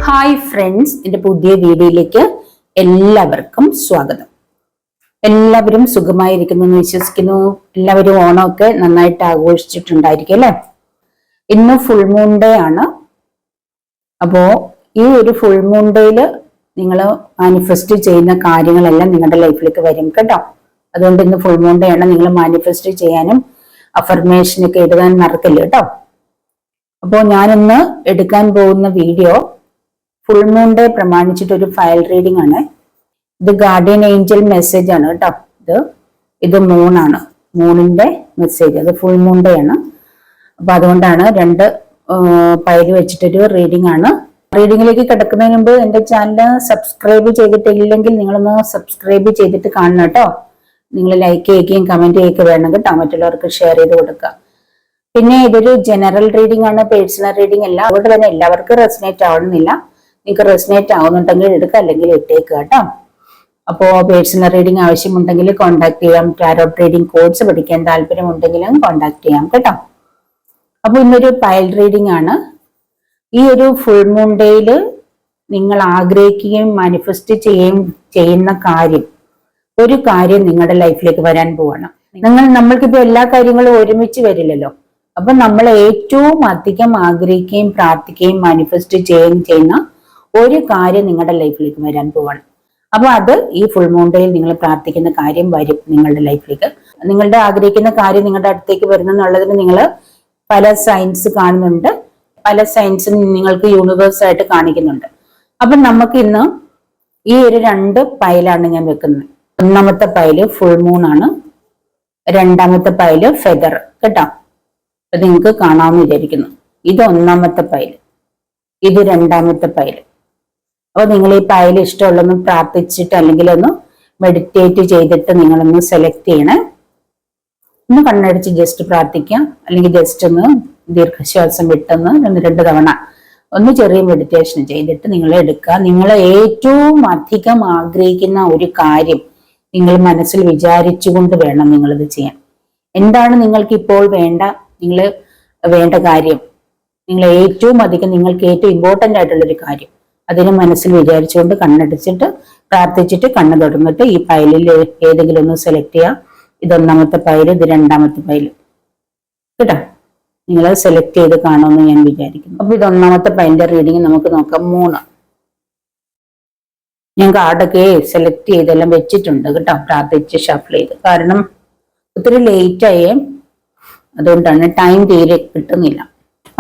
Hi friends, എൻ്റെ പുതിയ വീഡിയോയിലേക്ക് എല്ലാവർക്കും സ്വാഗതം. എല്ലാവരും സുഖമായിരിക്കുന്നു എന്ന് വിശ്വസിക്കുന്നു. എല്ലാവരും ഓണമൊക്കെ നന്നായിട്ട് ആഘോഷിച്ചിട്ടുണ്ടായിരിക്കും അല്ലെ. ഇന്ന് ഫുൾ മൂൺ ഡേ ആണ്. അപ്പോ ഈ ഒരു ഫുൾ മൂൺ ഡേയില് നിങ്ങൾ മാനിഫെസ്റ്റ് ചെയ്യുന്ന കാര്യങ്ങളെല്ലാം നിങ്ങളുടെ ലൈഫിലേക്ക് വരും കേട്ടോ. അതുകൊണ്ട് ഇന്ന് ഫുൾ മൂൺ ഡേ ആണ്. നിങ്ങൾ മാനിഫെസ്റ്റ് ചെയ്യാനും അഫർമേഷനൊക്കെ എഴുതാൻ മറക്കില്ല കേട്ടോ. അപ്പോൾ ഞാനിന്ന് എടുക്കാൻ പോകുന്ന വീഡിയോ ഫുൾ മൂൺ ഡേ പ്രമാണിച്ചിട്ട് ഒരു ഫയൽ റീഡിംഗ് ആണ്. ഇത് ഗാർഡിയൻ ഏഞ്ചൽ മെസ്സേജ് ആണ് കേട്ടോ. ഇത് മൂണാണ്, മൂണിന്റെ മെസ്സേജ്. അത് ഫുൾ മൂൺ ഡേ ആണ്. അപ്പൊ അതുകൊണ്ടാണ് രണ്ട് ഫയൽ വെച്ചിട്ടൊരു റീഡിംഗ് ആണ്. റീഡിങ്ങിലേക്ക് കിടക്കുന്നതിന് മുമ്പ് എന്റെ ചാനൽ സബ്സ്ക്രൈബ് ചെയ്തിട്ടില്ലെങ്കിൽ നിങ്ങളൊന്ന് സബ്സ്ക്രൈബ് ചെയ്തിട്ട് കാണണം കേട്ടോ. നിങ്ങൾ ലൈക്ക് ചെയ്യുകയും കമന്റ് ചെയ്യുകയൊക്കെ വേണം കേട്ടോ. മറ്റുള്ളവർക്ക് ഷെയർ ചെയ്ത് കൊടുക്കുക. പിന്നെ ഇതൊരു ജനറൽ റീഡിംഗ് ആണ്, പേഴ്സണൽ റീഡിംഗ് അല്ല. അതുകൊണ്ട് തന്നെ എല്ലാവർക്കും റെസനേറ്റ് ആവണമെന്നില്ല. നിങ്ങൾക്ക് റെസനേറ്റ് ആവുന്നുണ്ടെങ്കിൽ എടുക്കുക, അല്ലെങ്കിൽ ഇട്ടേക്കുക കേട്ടോ. അപ്പോൾ പേഴ്സണൽ റീഡിംഗ് ആവശ്യമുണ്ടെങ്കിൽ കോൺടാക്ട് ചെയ്യാം. ടാരോട്ട് റീഡിംഗ് കോഴ്സ് പഠിക്കാൻ താല്പര്യമുണ്ടെങ്കിലും കോൺടാക്ട് ചെയ്യാം കേട്ടോ. അപ്പൊ ഇന്നൊരു പൈൽ റീഡിംഗ് ആണ്. ഈ ഒരു ഫുൾ മൂൺ ഡേയില് നിങ്ങൾ ആഗ്രഹിക്കുകയും മാനിഫെസ്റ്റ് ചെയ്യുന്ന കാര്യം, ഒരു കാര്യം നിങ്ങളുടെ ലൈഫിലേക്ക് വരാൻ പോവാണ്. നമ്മൾക്കിപ്പോ എല്ലാ കാര്യങ്ങളും ഒരുമിച്ച് വരില്ലല്ലോ. അപ്പൊ നമ്മൾ ഏറ്റവും അധികം ആഗ്രഹിക്കുകയും പ്രാർത്ഥിക്കുകയും മാനിഫെസ്റ്റ് ചെയ്യുന്ന ഒരു കാര്യം നിങ്ങളുടെ ലൈഫിലേക്ക് വരാൻ പോവാണ്. അപ്പൊ അത് ഈ ഫുൾ മൂൺ ഡേയിൽ നിങ്ങൾ പ്രാർത്ഥിക്കുന്ന കാര്യം വരും നിങ്ങളുടെ ലൈഫിലേക്ക്. നിങ്ങളുടെ ആഗ്രഹിക്കുന്ന കാര്യം നിങ്ങളുടെ അടുത്തേക്ക് വരുന്നെന്നുള്ളതിന് നിങ്ങൾ പല സയൻസ് കാണുന്നുണ്ട്. പല സയൻസും നിങ്ങൾക്ക് യൂണിവേഴ്സ് ആയിട്ട് കാണിക്കുന്നുണ്ട്. അപ്പൊ നമുക്ക് ഇന്ന് ഈ ഒരു രണ്ട് പൈലാണ് ഞാൻ വെക്കുന്നത്. ഒന്നാമത്തെ പൈല് ഫുൾ മൂൺ ആണ്, രണ്ടാമത്തെ പൈല് ഫെദർ കേട്ടോ. അത് നിങ്ങൾക്ക് കാണാമെന്ന് വിചാരിക്കുന്നു. ഇത് ഒന്നാമത്തെ പൈല്, ഇത് രണ്ടാമത്തെ പൈല്. അപ്പൊ നിങ്ങൾ ഈ പൈല് ഇഷ്ടമുള്ളൊന്ന് പ്രാർത്ഥിച്ചിട്ട് അല്ലെങ്കിൽ ഒന്ന് മെഡിറ്റേറ്റ് ചെയ്തിട്ട് നിങ്ങളൊന്ന് സെലക്ട് ചെയ്യണേ. ഒന്ന് കണ്ണടിച്ച് ജസ്റ്റ് പ്രാർത്ഥിക്കാം, അല്ലെങ്കിൽ ജസ്റ്റ് ഒന്ന് ദീർഘശ്വാസം വിട്ടൊന്ന് രണ്ട് തവണ ഒന്ന് ചെറിയ മെഡിറ്റേഷൻ ചെയ്തിട്ട് നിങ്ങൾ എടുക്കുക. നിങ്ങൾ ഏറ്റവും അധികം ആഗ്രഹിക്കുന്ന ഒരു കാര്യം നിങ്ങൾ മനസ്സിൽ വിചാരിച്ചുകൊണ്ട് വേണം നിങ്ങളിത് ചെയ്യാൻ. എന്താണ് നിങ്ങൾക്ക് ഇപ്പോൾ വേണ്ട കാര്യം, നിങ്ങൾ ഏറ്റവും അധികം നിങ്ങൾക്ക് ഏറ്റവും ഇമ്പോർട്ടന്റ് ആയിട്ടുള്ളൊരു കാര്യം, അതിന് മനസ്സിൽ വിചാരിച്ചുകൊണ്ട് കണ്ണടിച്ചിട്ട് പ്രാർത്ഥിച്ചിട്ട് കണ്ണ് തുടങ്ങിട്ട് ഈ പൈലിൽ ഏതെങ്കിലും ഒന്ന് സെലക്ട് ചെയ്യാം. ഇത് ഒന്നാമത്തെ പൈല്, ഇത് രണ്ടാമത്തെ പൈല് കേട്ടോ. നിങ്ങൾ സെലക്ട് ചെയ്ത് കാണുമെന്ന് ഞാൻ വിചാരിക്കുന്നു. അപ്പൊ ഇത് ഒന്നാമത്തെ പൈലിന്റെ റീഡിങ് നമുക്ക് നോക്കാം. 3 ഞാൻ കാർഡൊക്കെ സെലക്ട് ചെയ്തെല്ലാം വെച്ചിട്ടുണ്ട് കേട്ടോ, പ്രാർത്ഥിച്ച് ഷഫിൾ ചെയ്ത്. കാരണം ഒത്തിരി ലേറ്റ് ആയേ, അതുകൊണ്ടാണ് ടൈം തീരെ കിട്ടുന്നില്ല.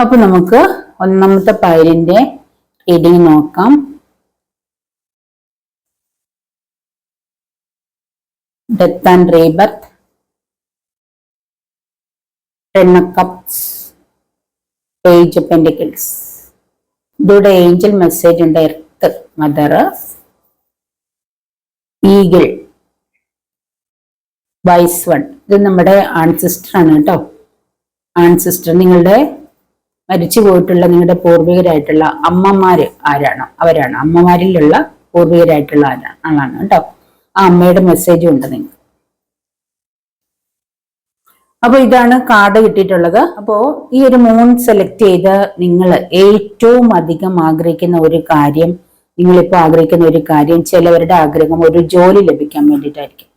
അപ്പൊ നമുക്ക് ഒന്നാമത്തെ പൈലിന്റെ റീഡിങ് നോക്കാം. Death and rebirth, 10 of cups, page of pentacles. ഇതിവിടെ ഏഞ്ചൽ മെസ്സേജ് ഉണ്ട്. Earth mother, eagle, wise one. ഇത് നമ്മുടെ ആൺസിസ്റ്റർ ആണ് കേട്ടോ. ആൺസിസ്റ്റർ നിങ്ങളുടെ മരിച്ചു പോയിട്ടുള്ള നിങ്ങളുടെ പൂർവികരായിട്ടുള്ള അമ്മമാര് ആരാണോ അവരാണ്. അമ്മമാരിലുള്ള പൂർവികരായിട്ടുള്ള ആളാണ് കേട്ടോ. ആ അമ്മയുടെ മെസ്സേജും ഉണ്ട് നിങ്ങൾക്ക്. അപ്പൊ ഇതാണ് കാർഡ് കിട്ടിയിട്ടുള്ളത്. അപ്പോ ഈ ഒരു മൂൺ സെലക്ട് ചെയ്ത് നിങ്ങൾ ഏറ്റവും അധികം ആഗ്രഹിക്കുന്ന ഒരു കാര്യം, നിങ്ങളിപ്പോ ആഗ്രഹിക്കുന്ന ഒരു കാര്യം, ചിലവരുടെ ആഗ്രഹം ഒരു ജോലി ലഭിക്കാൻ വേണ്ടിയിട്ടായിരിക്കും.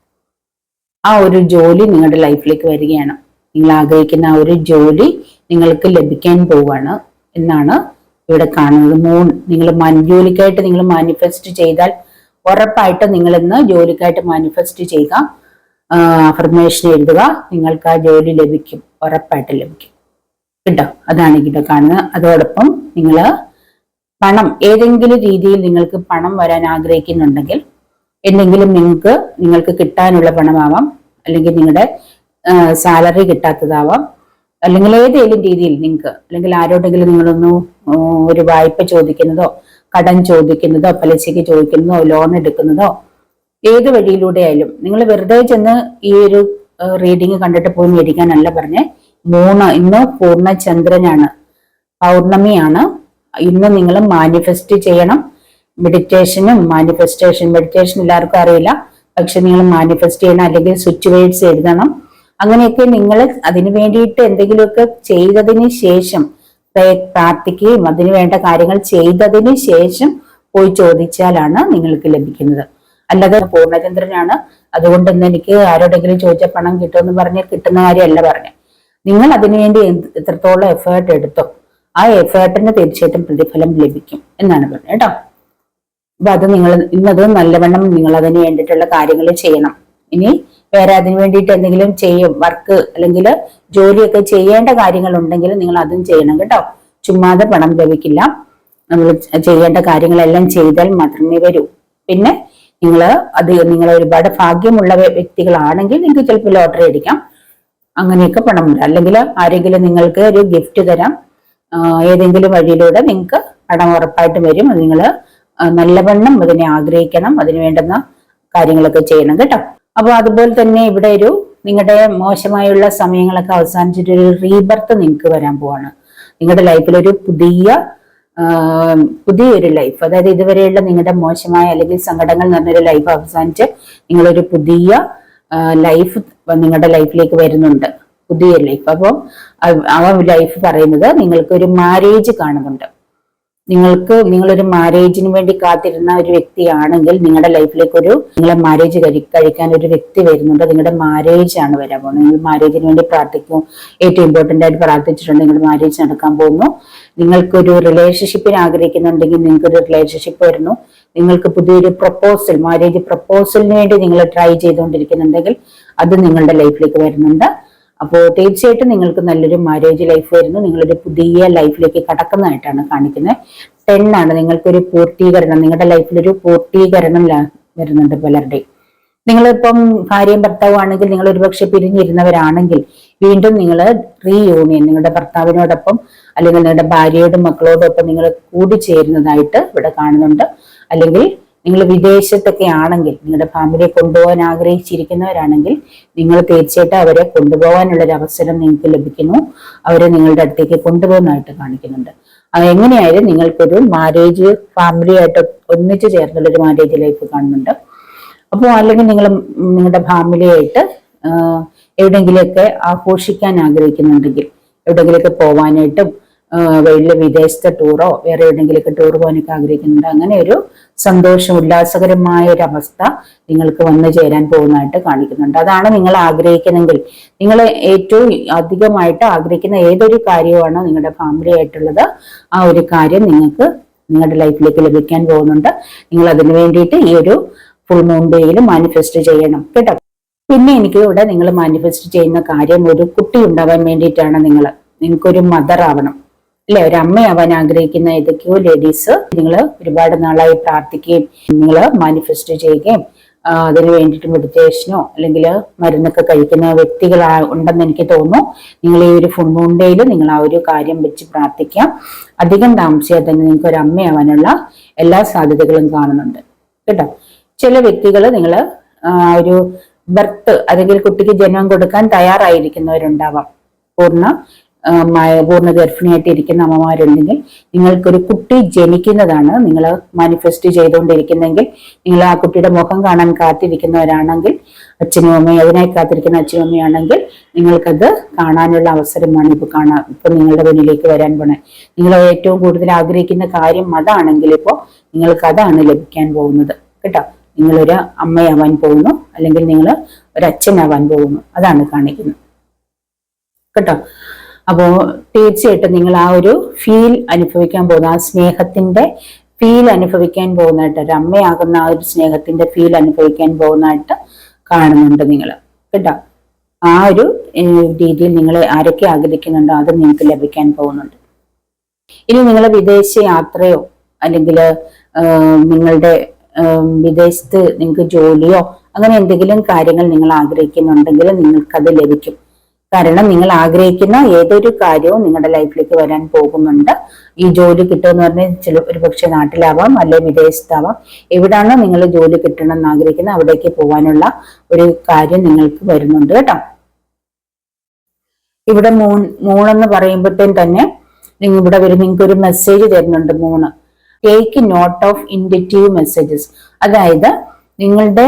ആ ഒരു ജോലി നിങ്ങളുടെ ലൈഫിലേക്ക് വരികയാണ്. നിങ്ങൾ ആഗ്രഹിക്കുന്ന ആ ഒരു ജോലി നിങ്ങൾക്ക് ലഭിക്കാൻ പോവാണ് എന്നാണ് ഇവിടെ കാണുന്നത്. മൂൺ നിങ്ങൾ ജോലിക്കായിട്ട് നിങ്ങൾ മാനിഫെസ്റ്റ് ചെയ്താൽ ഉറപ്പായിട്ട് നിങ്ങൾ ഇന്ന് ജോലിക്കായിട്ട് മാനിഫെസ്റ്റ് ചെയ്യുക, അഫർമേഷൻ എഴുതുക, നിങ്ങൾക്ക് ആ ജോലി ലഭിക്കും, ഉറപ്പായിട്ട് ലഭിക്കും കേട്ടോ. അതാണ് ഇവിടെ കാണുന്നത്. അതോടൊപ്പം നിങ്ങൾ പണം, ഏതെങ്കിലും രീതിയിൽ നിങ്ങൾക്ക് പണം വരാൻ ആഗ്രഹിക്കുന്നുണ്ടെങ്കിൽ, എന്തെങ്കിലും നിങ്ങൾക്ക് കിട്ടാനുള്ള പണമാവാം, അല്ലെങ്കിൽ നിങ്ങളുടെ സാലറി കിട്ടാത്തതാവാം, അല്ലെങ്കിൽ ഏതെങ്കിലും രീതിയിൽ നിങ്ങൾക്ക്, അല്ലെങ്കിൽ ആരോടെങ്കിലും നിങ്ങളൊന്ന് ഒരു വായ്പ ചോദിക്കുന്നതോ, കടം ചോദിക്കുന്നതോ, പലിശയ്ക്ക് ചോദിക്കുന്നതോ, ലോൺ എടുക്കുന്നതോ, ഏത് വഴിയിലൂടെ ആയാലും നിങ്ങൾ വെറുതെ ചെന്ന് ഈ ഒരു റീഡിങ് കണ്ടിട്ട് പോയി മേടിക്കാനല്ല പറഞ്ഞേ. ഇന്ന് പൂർണ്ണചന്ദ്രനാണ്, പൗർണമിയാണ്. ഇന്ന് നിങ്ങൾ മാനിഫെസ്റ്റ് ചെയ്യണം. മെഡിറ്റേഷൻ എല്ലാവർക്കും അറിയില്ല, പക്ഷെ നിങ്ങൾ മാനിഫെസ്റ്റ് ചെയ്യണം, അല്ലെങ്കിൽ സ്വിച്ച് വേർഡ്സ് എഴുതണം. അങ്ങനെയൊക്കെ നിങ്ങൾ അതിനു വേണ്ടിയിട്ട് എന്തെങ്കിലുമൊക്കെ ചെയ്തതിന് ശേഷം പ്രാർത്ഥിക്കുകയും അതിനു വേണ്ട കാര്യങ്ങൾ ചെയ്തതിന് ശേഷം പോയി ചോദിച്ചാലാണ് നിങ്ങൾക്ക് ലഭിക്കുന്നത്. അല്ലാതെ പൂർണ്ണചന്ദ്രനാണ് അതുകൊണ്ട് ഇന്ന് എനിക്ക് ആരോടെങ്കിലും ചോദിച്ച പണം കിട്ടുമെന്ന് പറഞ്ഞ് കിട്ടുന്ന കാര്യമല്ല പറഞ്ഞത്. നിങ്ങൾ അതിനുവേണ്ടി എത്രത്തോളം എഫേർട്ട് എടുത്തോ ആ എഫേർട്ടിന് തീർച്ചയായിട്ടും പ്രതിഫലം ലഭിക്കും എന്നാണ് പറഞ്ഞത് കേട്ടോ. അപ്പൊ അത് നിങ്ങൾ ഇന്നത് നല്ലവണ്ണം നിങ്ങൾ അതിന് വേണ്ടിയിട്ടുള്ള കാര്യങ്ങൾ ചെയ്യണം. ഇനി വേറെ അതിന് വേണ്ടിയിട്ട് എന്തെങ്കിലും വർക്ക് അല്ലെങ്കിൽ ജോലിയൊക്കെ ചെയ്യേണ്ട കാര്യങ്ങൾ ഉണ്ടെങ്കിൽ നിങ്ങൾ അതും ചെയ്യണം കേട്ടോ. ചുമ്മാതെ പണം ലഭിക്കില്ല. നമ്മൾ ചെയ്യേണ്ട കാര്യങ്ങളെല്ലാം ചെയ്താൽ മാത്രമേ വരൂ. പിന്നെ നിങ്ങൾ ഒരുപാട് ഭാഗ്യമുള്ള വ്യക്തികളാണെങ്കിൽ നിങ്ങൾക്ക് ചിലപ്പോൾ ലോട്ടറി അടിക്കാം, അങ്ങനെയൊക്കെ പണം വരാം. അല്ലെങ്കിൽ ആരെങ്കിലും നിങ്ങൾക്ക് ഒരു ഗിഫ്റ്റ് തരാം, ഏതെങ്കിലും വഴിയിലൂടെ നിങ്ങൾക്ക് പണം ഉറപ്പായിട്ട് വരും. നിങ്ങൾ നല്ലവണ്ണം അതിനെ ആഗ്രഹിക്കണം, അതിന് വേണ്ടുന്ന കാര്യങ്ങളൊക്കെ ചെയ്യണം കേട്ടോ. അപ്പൊ അതുപോലെ തന്നെ ഇവിടെ നിങ്ങളുടെ മോശമായുള്ള സമയങ്ങളൊക്കെ അവസാനിച്ചിട്ട് ഒരു റീബർത്ത് നിങ്ങൾക്ക് വരാൻ പോവാണ്. നിങ്ങളുടെ ലൈഫിൽ ഒരു പുതിയൊരു ലൈഫ്, അതായത് ഇതുവരെയുള്ള നിങ്ങളുടെ മോശമായ അല്ലെങ്കിൽ സങ്കടങ്ങൾ നിറഞ്ഞൊരു ലൈഫ് അവസാനിച്ച് നിങ്ങളൊരു പുതിയ ലൈഫ് നിങ്ങളുടെ ലൈഫിലേക്ക് വരുന്നുണ്ട്, പുതിയൊരു ലൈഫ്. അപ്പോൾ ആ ലൈഫ് പറയുന്നത് നിങ്ങൾക്കൊരു മാരേജ് കാണുന്നുണ്ട്. നിങ്ങളൊരു മാരേജിന് വേണ്ടി കാത്തിരുന്ന ഒരു വ്യക്തിയാണെങ്കിൽ നിങ്ങളുടെ ലൈഫിലേക്ക് നിങ്ങളെ മാരേജ് കഴിക്കാൻ ഒരു വ്യക്തി വരുന്നുണ്ട്. നിങ്ങളുടെ മാരേജ് ആണ് വരാൻ പോകുന്നത്. നിങ്ങൾ മാരേജിന് വേണ്ടി പ്രാർത്ഥിക്കും, ഏറ്റവും ഇമ്പോർട്ടന്റ് ആയിട്ട് പ്രാർത്ഥിച്ചിട്ടുണ്ട്, നിങ്ങളുടെ മാരേജ് നടക്കാൻ പോകുന്നു. നിങ്ങൾക്കൊരു റിലേഷൻഷിപ്പിന് ആഗ്രഹിക്കുന്നുണ്ടെങ്കിൽ നിങ്ങൾക്കൊരു റിലേഷൻഷിപ്പ് വരുന്നു. നിങ്ങൾക്ക് പുതിയൊരു മാരേജ് പ്രപ്പോസലിന് വേണ്ടി നിങ്ങൾ ട്രൈ ചെയ്തുകൊണ്ടിരിക്കുന്നുണ്ടെങ്കിൽ അത് നിങ്ങളുടെ ലൈഫിലേക്ക് വരുന്നുണ്ട്. അപ്പോൾ തീർച്ചയായിട്ടും നിങ്ങൾക്ക് നല്ലൊരു മാരേജ് ലൈഫ് വരുന്നു. നിങ്ങളൊരു പുതിയ ലൈഫിലേക്ക് കടക്കുന്നതായിട്ടാണ് കാണിക്കുന്നത്. 10 ആണ്. നിങ്ങൾക്കൊരു പൂർത്തീകരണം, നിങ്ങളുടെ ലൈഫിലൊരു പൂർത്തീകരണം വരുന്നുണ്ട് പലരുടെയും. നിങ്ങളിപ്പം ഭാര്യയും ഭർത്താവും ആണെങ്കിൽ നിങ്ങൾ ഒരുപക്ഷെ പിരിഞ്ഞിരുന്നവരാണെങ്കിൽ വീണ്ടും നിങ്ങൾ റീയൂണിയൻ നിങ്ങളുടെ ഭർത്താവിനോടൊപ്പം അല്ലെങ്കിൽ നിങ്ങളുടെ ഭാര്യയോടും മക്കളോടൊപ്പം നിങ്ങൾ കൂടിച്ചേരുന്നതായിട്ട് ഇവിടെ കാണുന്നുണ്ട്. അല്ലെങ്കിൽ നിങ്ങൾ വിദേശത്തൊക്കെ ആണെങ്കിൽ നിങ്ങളുടെ ഫാമിലിയെ കൊണ്ടുപോകാൻ ആഗ്രഹിച്ചിരിക്കുന്നവരാണെങ്കിൽ നിങ്ങൾ തീർച്ചയായിട്ടും അവരെ കൊണ്ടുപോകാനുള്ള ഒരു അവസരം നിങ്ങൾക്ക് ലഭിക്കുന്നു. അവരെ നിങ്ങളുടെ അടുത്തേക്ക് കൊണ്ടുപോകുന്നതായിട്ട് കാണിക്കുന്നുണ്ട്. എങ്ങനെയായാലും നിങ്ങൾക്കൊരു മാരേജ് ഫാമിലിയായിട്ട് ഒന്നിച്ചു ചേർന്നുള്ളൊരു മാരേജ് ലൈഫ് കാണുന്നുണ്ട്. അപ്പോൾ അല്ലെങ്കിൽ നിങ്ങളുടെ ഫാമിലിയായിട്ട് എവിടെയെങ്കിലുമൊക്കെ ആഘോഷിക്കാൻ ആഗ്രഹിക്കുന്നുണ്ടെങ്കിൽ എവിടെയെങ്കിലുമൊക്കെ പോവാനായിട്ടും വലിയ വിദേശത്തെ ടൂറോ വേറെ എവിടെയെങ്കിലുമൊക്കെ ടൂർ പോകാനൊക്കെ ആഗ്രഹിക്കുന്നുണ്ട്. അങ്ങനെ ഒരു ഉല്ലാസകരമായ ഒരു അവസ്ഥ നിങ്ങൾക്ക് വന്നു ചേരാൻ പോകുന്നതായിട്ട് കാണിക്കുന്നുണ്ട്. അതാണ് നിങ്ങൾ ആഗ്രഹിക്കുന്നെങ്കിൽ, നിങ്ങൾ ഏറ്റവും അധികമായിട്ട് ആഗ്രഹിക്കുന്ന ഏതൊരു കാര്യമാണോ നിങ്ങളുടെ ഫാമിലി ആയിട്ടുള്ളത് ആ ഒരു കാര്യം നിങ്ങൾക്ക് നിങ്ങളുടെ ലൈഫിലേക്ക് ലഭിക്കാൻ പോകുന്നുണ്ട്. നിങ്ങൾ അതിനു വേണ്ടിയിട്ട് ഈ ഒരു ഫുൾ മൂൺ ഡേയിൽ മാനിഫെസ്റ്റ് ചെയ്യണം കേട്ടോ. പിന്നെ എനിക്ക് ഇവിടെ നിങ്ങൾ മാനിഫെസ്റ്റ് ചെയ്യുന്ന കാര്യം ഒരു കുട്ടി ഉണ്ടാവാൻ വേണ്ടിയിട്ടാണ്. നിങ്ങൾക്കൊരു മദർ ആവണം അല്ലെ, ഒരു അമ്മയാവാൻ ആഗ്രഹിക്കുന്ന ഏതൊക്കെയോ ലേഡീസ് നിങ്ങൾ ഒരുപാട് നാളായി പ്രാർത്ഥിക്കുകയും നിങ്ങൾ മാനിഫെസ്റ്റ് ചെയ്യുകയും അതിന് വേണ്ടിയിട്ട് മെഡിറ്റേഷനോ അല്ലെങ്കിൽ മരുന്നൊക്കെ കഴിക്കുന്ന വ്യക്തികൾ ഉണ്ടെന്ന് എനിക്ക് തോന്നുന്നു. നിങ്ങൾ ഈ ഒരു ഫുൾ മൂൺ ഡേയിൽ നിങ്ങൾ ആ ഒരു കാര്യം വെച്ച് പ്രാർത്ഥിക്കാം. അധികം താമസിയാതെ തന്നെ നിങ്ങൾക്ക് ഒരു അമ്മയാവാനുള്ള എല്ലാ സാധ്യതകളും കാണുന്നുണ്ട് കേട്ടോ. ചില വ്യക്തികൾ നിങ്ങൾ ഒരു അല്ലെങ്കിൽ കുട്ടിക്ക് ജന്മം കൊടുക്കാൻ തയ്യാറായിരിക്കുന്നവരുണ്ടാവാം. പൂർണ്ണ ഗർഭിണിയായിട്ട് ഇരിക്കുന്ന അമ്മമാരുണ്ടെങ്കിൽ നിങ്ങൾക്കൊരു കുട്ടി ജനിക്കുന്നതാണ് നിങ്ങൾ മാനിഫെസ്റ്റ് ചെയ്തുകൊണ്ടിരിക്കുന്നെങ്കിൽ, നിങ്ങൾ ആ കുട്ടിയുടെ മുഖം കാണാൻ കാത്തിരിക്കുന്നവരാണെങ്കിൽ, അച്ഛനും അമ്മയും അതിനായി കാത്തിരിക്കുന്ന അച്ഛനും അമ്മയാണെങ്കിൽ നിങ്ങൾക്കത് കാണാനുള്ള അവസരമാണ് ഇപ്പൊ നിങ്ങളുടെ മുന്നിലേക്ക് വരാൻ പോണേ. നിങ്ങൾ ഏറ്റവും കൂടുതൽ ആഗ്രഹിക്കുന്ന കാര്യം അതാണെങ്കിൽ ഇപ്പോൾ നിങ്ങൾക്ക് അതാണ് ലഭിക്കാൻ പോകുന്നത് കേട്ടോ. നിങ്ങളൊരു അമ്മയാവാൻ പോകുന്നു അല്ലെങ്കിൽ നിങ്ങൾ ഒരു അച്ഛനാവാൻ പോകുന്നു, അതാണ് കാണിക്കുന്നത് കേട്ടോ. അപ്പോ തീർച്ചയായിട്ടും നിങ്ങൾ ആ ഒരു ഫീൽ അനുഭവിക്കാൻ പോകുന്ന, ആ സ്നേഹത്തിന്റെ ഫീൽ അനുഭവിക്കാൻ പോകുന്നതായിട്ട്, ഒരു അമ്മയാകുന്ന ആ ഒരു സ്നേഹത്തിന്റെ ഫീൽ അനുഭവിക്കാൻ പോകുന്നതായിട്ട് കാണുന്നുണ്ട് നിങ്ങൾ കേട്ടോ. ആ ഒരു രീതിയിൽ നിങ്ങൾ ആരൊക്കെ ആഗ്രഹിക്കുന്നുണ്ടോ അത് നിങ്ങൾക്ക് ലഭിക്കാൻ പോകുന്നുണ്ട്. ഇനി നിങ്ങൾ വിദേശ യാത്രയോ അല്ലെങ്കിൽ നിങ്ങളുടെ വിദേശത്ത് നിങ്ങൾക്ക് ജോലിയോ അങ്ങനെ എന്തെങ്കിലും കാര്യങ്ങൾ നിങ്ങൾ ആഗ്രഹിക്കുന്നുണ്ടെങ്കിൽ നിങ്ങൾക്കത് ലഭിക്കും. കാരണം നിങ്ങൾ ആഗ്രഹിക്കുന്ന ഏതൊരു കാര്യവും നിങ്ങളുടെ ലൈഫിലേക്ക് വരാൻ പോകുന്നുണ്ട്. ഈ ജോലി കിട്ടുമെന്ന് പറഞ്ഞാൽ ഒരു പക്ഷെ നാട്ടിലാവാം അല്ലെങ്കിൽ വിദേശത്താവാം. എവിടാണോ നിങ്ങൾ ജോലി കിട്ടണം എന്ന് ആഗ്രഹിക്കുന്നത് അവിടേക്ക് പോകാനുള്ള ഒരു കാര്യം നിങ്ങൾക്ക് വരുന്നുണ്ട് കേട്ടോ. ഇവിടെ മൂണെന്ന് പറയുമ്പോഴത്തേന് തന്നെ ഇവിടെ നിങ്ങൾക്ക് ഒരു മെസ്സേജ് തരുന്നുണ്ട്. 3 take note of inductive messages. അതായത് നിങ്ങളുടെ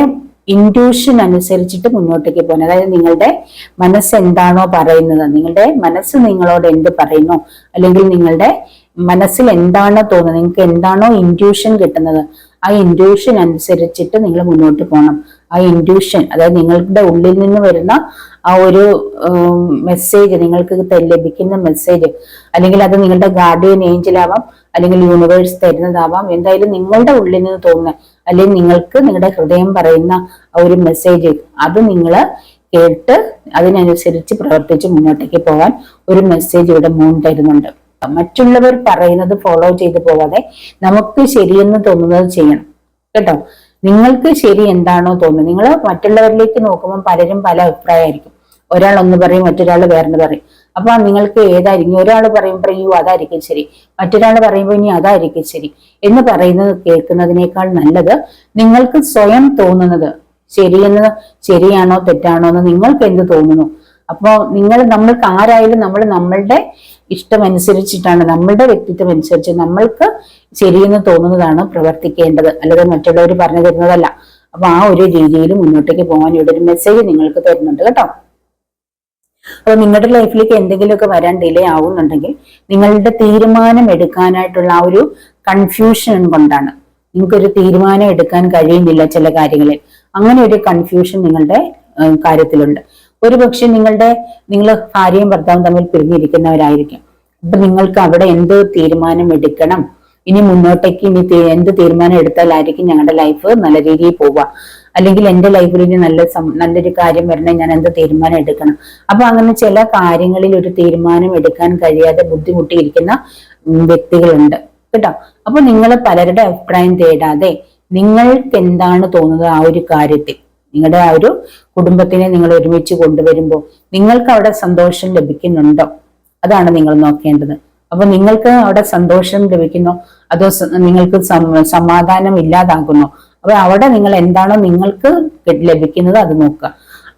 ഇൻറ്റ്യൂഷൻ അനുസരിച്ചിട്ട് മുന്നോട്ടേക്ക് പോകാൻ. അതായത് നിങ്ങളുടെ മനസ്സ് എന്താണോ പറയുന്നത്, നിങ്ങളുടെ മനസ്സ് നിങ്ങളോട് എന്ത് പറയുന്നു, അല്ലെങ്കിൽ നിങ്ങളുടെ മനസ്സിൽ എന്താണോ തോന്നുന്നത്, നിങ്ങൾക്ക് എന്താണോ ഇൻറ്റ്യൂഷൻ കിട്ടുന്നത്, ആ ഇൻറ്റ്യൂഷൻ അനുസരിച്ചിട്ട് നിങ്ങൾ മുന്നോട്ട് പോകണം. ആ ഇൻറ്റ്യൂഷൻ, അതായത് നിങ്ങളുടെ ഉള്ളിൽ നിന്ന് വരുന്ന ആ ഒരു മെസ്സേജ്, നിങ്ങൾക്ക് ലഭിക്കുന്ന മെസ്സേജ്, അല്ലെങ്കിൽ അത് നിങ്ങളുടെ ഗാർഡിയൻ ഏഞ്ചൽ ആവാം, അല്ലെങ്കിൽ യൂണിവേഴ്സ് തരുന്നതാവാം, എന്തായാലും നിങ്ങളുടെ ഉള്ളിൽ നിന്ന് തോന്നുന്ന, അല്ലെങ്കിൽ നിങ്ങൾക്ക് നിങ്ങളുടെ ഹൃദയം പറയുന്ന ആ ഒരു മെസ്സേജ്, അത് നിങ്ങൾ കേട്ട് അതിനനുസരിച്ച് പ്രവർത്തിച്ച് മുന്നോട്ടേക്ക് പോകാൻ ഒരു മെസ്സേജ് ഇവിടെ മൂൺ തരുന്നുണ്ട്. മറ്റുള്ളവർ പറയുന്നത് ഫോളോ ചെയ്ത് പോവാതെ നമുക്ക് ശരിയെന്ന് തോന്നുന്നത് ചെയ്യണം കേട്ടോ. നിങ്ങൾക്ക് ശരി എന്താണോ തോന്നുന്നത്, നിങ്ങൾ മറ്റുള്ളവരിലേക്ക് നോക്കുമ്പോൾ പലരും പല അഭിപ്രായമായിരിക്കും. ഒരാൾ ഒന്ന് പറയും, മറ്റൊരാൾ വേറെന്ന് പറയും. അപ്പൊ നിങ്ങൾക്ക് ഏതായിരിക്കും, ഒരാൾ പറയുമ്പോൾ അയ്യോ അതായിരിക്കും ശരി, മറ്റൊരാൾ പറയുമ്പോൾ ഇനി അതായിരിക്കും ശരി എന്ന് പറയുന്നത് കേൾക്കുന്നതിനേക്കാൾ നല്ലത് നിങ്ങൾക്ക് സ്വയം തോന്നുന്നത് ശരിയാണോ തെറ്റാണോ എന്ന് നിങ്ങൾക്ക് എന്ത് തോന്നുന്നു. അപ്പോ നമ്മൾക്ക് ആരായാലും നമ്മളുടെ ഇഷ്ടമനുസരിച്ചിട്ടാണ്, നമ്മളുടെ വ്യക്തിത്വം അനുസരിച്ച് നമ്മൾക്ക് ശരിയെന്ന് തോന്നുന്നതാണ് പ്രവർത്തിക്കേണ്ടത്, അല്ലാതെ മറ്റുള്ളവർ പറഞ്ഞു തരുന്നതല്ല. അപ്പൊ ആ ഒരു രീതിയിൽ മുന്നോട്ടേക്ക് പോകാൻ ഇവിടെ ഒരു മെസ്സേജ് നിങ്ങൾക്ക് തരുന്നുണ്ട് കേട്ടോ. അപ്പൊ നിങ്ങളുടെ ലൈഫിലേക്ക് എന്തെങ്കിലുമൊക്കെ വരാൻ ഡിലേ ആവുന്നുണ്ടെങ്കിൽ നിങ്ങളുടെ തീരുമാനം എടുക്കാനായിട്ടുള്ള ആ ഒരു കൺഫ്യൂഷൻ കൊണ്ടാണ്. നിങ്ങൾക്കൊരു തീരുമാനം എടുക്കാൻ കഴിയുന്നില്ല ചില കാര്യങ്ങളിൽ, അങ്ങനെ ഒരു കൺഫ്യൂഷൻ നിങ്ങളുടെ കാര്യത്തിലുണ്ട്. ഒരുപക്ഷെ നിങ്ങൾ ഭാര്യയും ഭർത്താവും തമ്മിൽ പിരിഞ്ഞിരിക്കുന്നവരായിരിക്കും. അപ്പൊ നിങ്ങൾക്ക് അവിടെ എന്ത് തീരുമാനം എടുക്കണം, ഇനി മുന്നോട്ടേക്ക് എന്ത് തീരുമാനം എടുത്താലായിരിക്കും ഞങ്ങളുടെ ലൈഫ് നല്ല രീതിയിൽ പോവുക, അല്ലെങ്കിൽ എന്റെ ലൈഫിൽ ഇനി നല്ലൊരു കാര്യം വരണേ ഞാൻ എന്ത് തീരുമാനം എടുക്കണം. അപ്പൊ അങ്ങനെ ചില കാര്യങ്ങളിൽ ഒരു തീരുമാനം എടുക്കാൻ കഴിയാതെ ബുദ്ധിമുട്ടിയിരിക്കുന്ന വ്യക്തികളുണ്ട് കേട്ടോ. അപ്പൊ നിങ്ങൾ പലരുടെ അഭിപ്രായം തേടാതെ നിങ്ങൾക്ക് എന്താണ് തോന്നുന്നത് ആ ഒരു കാര്യത്തിൽ, നിങ്ങളുടെ ആ ഒരു കുടുംബത്തിനെ നിങ്ങൾ ഒരുമിച്ച് കൊണ്ടുവരുമ്പോൾ നിങ്ങൾക്ക് അവിടെ സന്തോഷം ലഭിക്കുന്നുണ്ടോ, അതാണ് നിങ്ങൾ നോക്കേണ്ടത്. അപ്പൊ നിങ്ങൾക്ക് അവിടെ സന്തോഷം ലഭിക്കുന്നോ അതോ നിങ്ങൾക്ക് സമാധാനം ഇല്ലാതാകുന്നോ, അപ്പൊ അവിടെ നിങ്ങൾ എന്താണോ നിങ്ങൾക്ക് ലഭിക്കുന്നത് അത് നോക്കുക.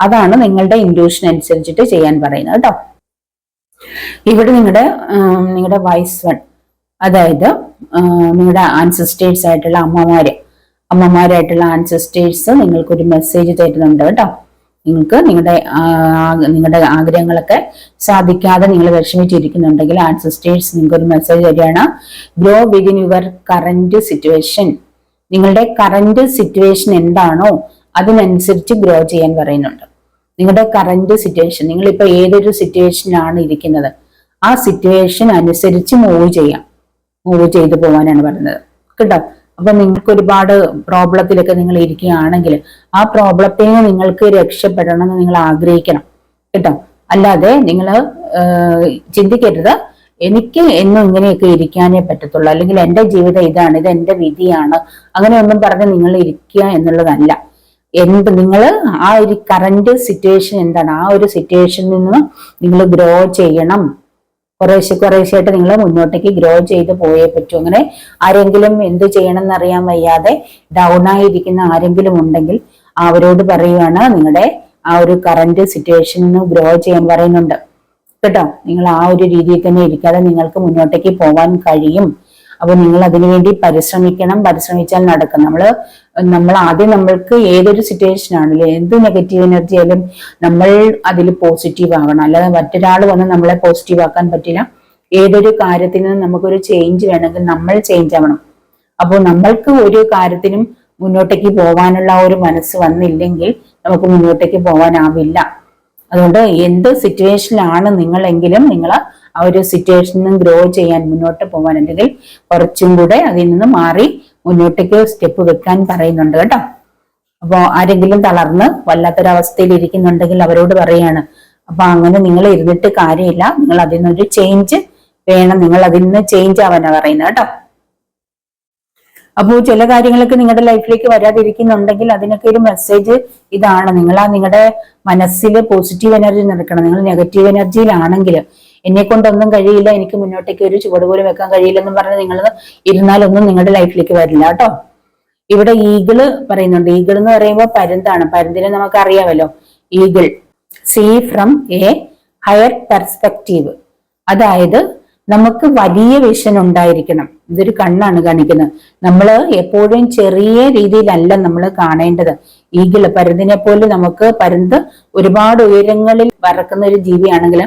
അതാണ് നിങ്ങളുടെ ഇൻറ്റ്യൂഷൻ അനുസരിച്ചിട്ട് ചെയ്യാൻ പറയുന്നത് കേട്ടോ. ഇവിടെ നിങ്ങളുടെ വൈസ് വൺ, അതായത് നിങ്ങളുടെ ആൻസിസ്റ്റേഴ്സ് ആയിട്ടുള്ള അമ്മമാരായിട്ടുള്ള ആൻസിസ്റ്റേഴ്സ് നിങ്ങൾക്കൊരു മെസ്സേജ് തരുന്നുണ്ട് കേട്ടോ. നിങ്ങൾക്ക് നിങ്ങളുടെ ആഗ്രഹങ്ങളൊക്കെ സാധിക്കാതെ നിങ്ങൾ വിഷമിച്ചിരിക്കുന്നുണ്ടെങ്കിൽ ആൻസിസ്റ്റേഴ്സ് നിങ്ങൾക്ക് ഒരു മെസ്സേജ് തരികയാണ്. Grow within your current situation. നിങ്ങളുടെ കറന്റ് സിറ്റുവേഷൻ എന്താണോ അതിനനുസരിച്ച് ഗ്രോ ചെയ്യാൻ പറയുന്നുണ്ട്. നിങ്ങളുടെ കറന്റ് സിറ്റുവേഷൻ, നിങ്ങളിപ്പോ ഏതൊരു സിറ്റുവേഷനിലാണ് ഇരിക്കുന്നത് ആ സിറ്റുവേഷൻ അനുസരിച്ച് മൂവ് ചെയ്തു പോകാനാണ് പറയുന്നത് കേട്ടോ. അപ്പൊ നിങ്ങൾക്ക് ഒരുപാട് പ്രോബ്ലത്തിലൊക്കെ നിങ്ങൾ ഇരിക്കുകയാണെങ്കിൽ ആ പ്രോബ്ലത്തിൽ നിന്ന് നിങ്ങൾക്ക് രക്ഷപ്പെടണം എന്ന് നിങ്ങൾ ആഗ്രഹിക്കണം കേട്ടോ. അല്ലാതെ നിങ്ങൾ ചിന്തിക്കരുത് എനിക്ക് എന്നും ഇങ്ങനെയൊക്കെ ഇരിക്കാനേ പറ്റത്തുള്ളൂ, അല്ലെങ്കിൽ എന്റെ ജീവിതം ഇതാണ്, ഇത് എന്റെ വിധിയാണ്, അങ്ങനെയൊന്നും പറഞ്ഞ് നിങ്ങൾ ഇരിക്കുക എന്നുള്ളതല്ല. നിങ്ങൾ ആ ഒരു കറന്റ് സിറ്റുവേഷൻ എന്താണ്, ആ ഒരു സിറ്റുവേഷനിൽ നിന്ന് നിങ്ങൾ ഗ്രോ ചെയ്യണം. കുറേശ്ശെയായിട്ട് നിങ്ങൾ മുന്നോട്ടേക്ക് ഗ്രോ ചെയ്ത് പോയേ പറ്റൂ. അങ്ങനെ ആരെങ്കിലും എന്ത് ചെയ്യണം എന്നറിയാൻ വയ്യാതെ ഡൗൺ ആയിരിക്കുന്ന ആരെങ്കിലും ഉണ്ടെങ്കിൽ അവരോട് പറയുകയാണ് നിങ്ങളുടെ ആ ഒരു കറന്റ് സിറ്റുവേഷനിൽ നിന്ന് ഗ്രോ ചെയ്യാൻ പറയുന്നുണ്ട് കേട്ടോ. നിങ്ങൾ ആ ഒരു രീതിയിൽ തന്നെ ഇരിക്കാതെ നിങ്ങൾക്ക് മുന്നോട്ടേക്ക് പോകാൻ കഴിയും. അപ്പൊ നിങ്ങൾ അതിനുവേണ്ടി പരിശ്രമിച്ചാൽ നടക്കും. നമ്മൾ ആദ്യം നമ്മൾക്ക് ഏതൊരു സിറ്റുവേഷൻ ആണെങ്കിലും എന്ത് നെഗറ്റീവ് എനർജി ആയാലും നമ്മൾ അതിൽ പോസിറ്റീവ് ആകണം, അല്ലാതെ മറ്റൊരാൾ വന്ന് നമ്മളെ പോസിറ്റീവ് ആക്കാൻ പറ്റില്ല. ഏതൊരു കാര്യത്തിൽ നിന്നും നമുക്കൊരു ചേഞ്ച് വേണമെങ്കിൽ നമ്മൾ ചേഞ്ച് ആവണം. അപ്പോൾ നമ്മൾക്ക് ഒരു കാര്യത്തിനും മുന്നോട്ടേക്ക് പോകാനുള്ള ഒരു മനസ്സ് വന്നില്ലെങ്കിൽ നമുക്ക് മുന്നോട്ടേക്ക് പോകാനാവില്ല. അതുകൊണ്ട് എന്ത് സിറ്റുവേഷനിലാണ് നിങ്ങളെങ്കിലും നിങ്ങൾ ആ ഒരു സിറ്റുവേഷനിൽ നിന്ന് ഗ്രോ ചെയ്യാൻ, മുന്നോട്ട് പോകാൻ, അല്ലെങ്കിൽ കുറച്ചും കൂടെ അതിൽ നിന്ന് മാറി മുന്നോട്ടേക്ക് സ്റ്റെപ്പ് വെക്കാൻ പറയുന്നുണ്ട് കേട്ടോ. അപ്പോൾ ആരെങ്കിലും തളർന്ന് വല്ലാത്തൊരവസ്ഥയിൽ ഇരിക്കുന്നുണ്ടെങ്കിൽ അവരോട് പറയാണ്, അപ്പൊ അങ്ങനെ നിങ്ങൾ ഇരുന്നിട്ട് കാര്യമില്ല, നിങ്ങൾ അതിൽ നിന്നൊരു ചേഞ്ച് വേണം, നിങ്ങൾ അതിൽ നിന്ന് ചേഞ്ച് ആവാനാ പറയുന്നത് കേട്ടോ. അപ്പോൾ ചില കാര്യങ്ങളൊക്കെ നിങ്ങളുടെ ലൈഫിലേക്ക് വരാതിരിക്കുന്നുണ്ടെങ്കിൽ അതിനൊക്കെ ഒരു മെസ്സേജ് ഇതാണ്. നിങ്ങളുടെ മനസ്സിൽ പോസിറ്റീവ് എനർജി നിറക്കണം. നിങ്ങൾ നെഗറ്റീവ് എനർജിയിലാണെങ്കിൽ എന്നെ കൊണ്ടൊന്നും കഴിയില്ല, എനിക്ക് മുന്നോട്ടേക്ക് ഒരു ചുവട് പോലും വെക്കാൻ കഴിയില്ലെന്നും പറഞ്ഞ് നിങ്ങൾ ഇരുന്നാലൊന്നും നിങ്ങളുടെ ലൈഫിലേക്ക് വരില്ല കേട്ടോ. ഇവിടെ ഈഗിള് പറയുന്നുണ്ട്. ഈഗിൾ എന്ന് പറയുമ്പോൾ പരുന്താണ്. പരുന്തിനെ നമുക്ക് അറിയാമല്ലോ, eagle see from a higher perspective. അതായത് നമുക്ക് വലിയ വിഷൻ ഉണ്ടായിരിക്കണം. ഇതൊരു കണ്ണാണ് കാണിക്കുന്നത്. നമ്മൾ എപ്പോഴും ചെറിയ രീതിയിലല്ല നമ്മൾ കാണേണ്ടത്, ഈഗിള്, പരുന്തിനെ പോലെ നമുക്ക് പരുന്ത് ഒരുപാട് ഉയരങ്ങളിൽ പറക്കുന്ന ഒരു ജീവിയാണെങ്കിൽ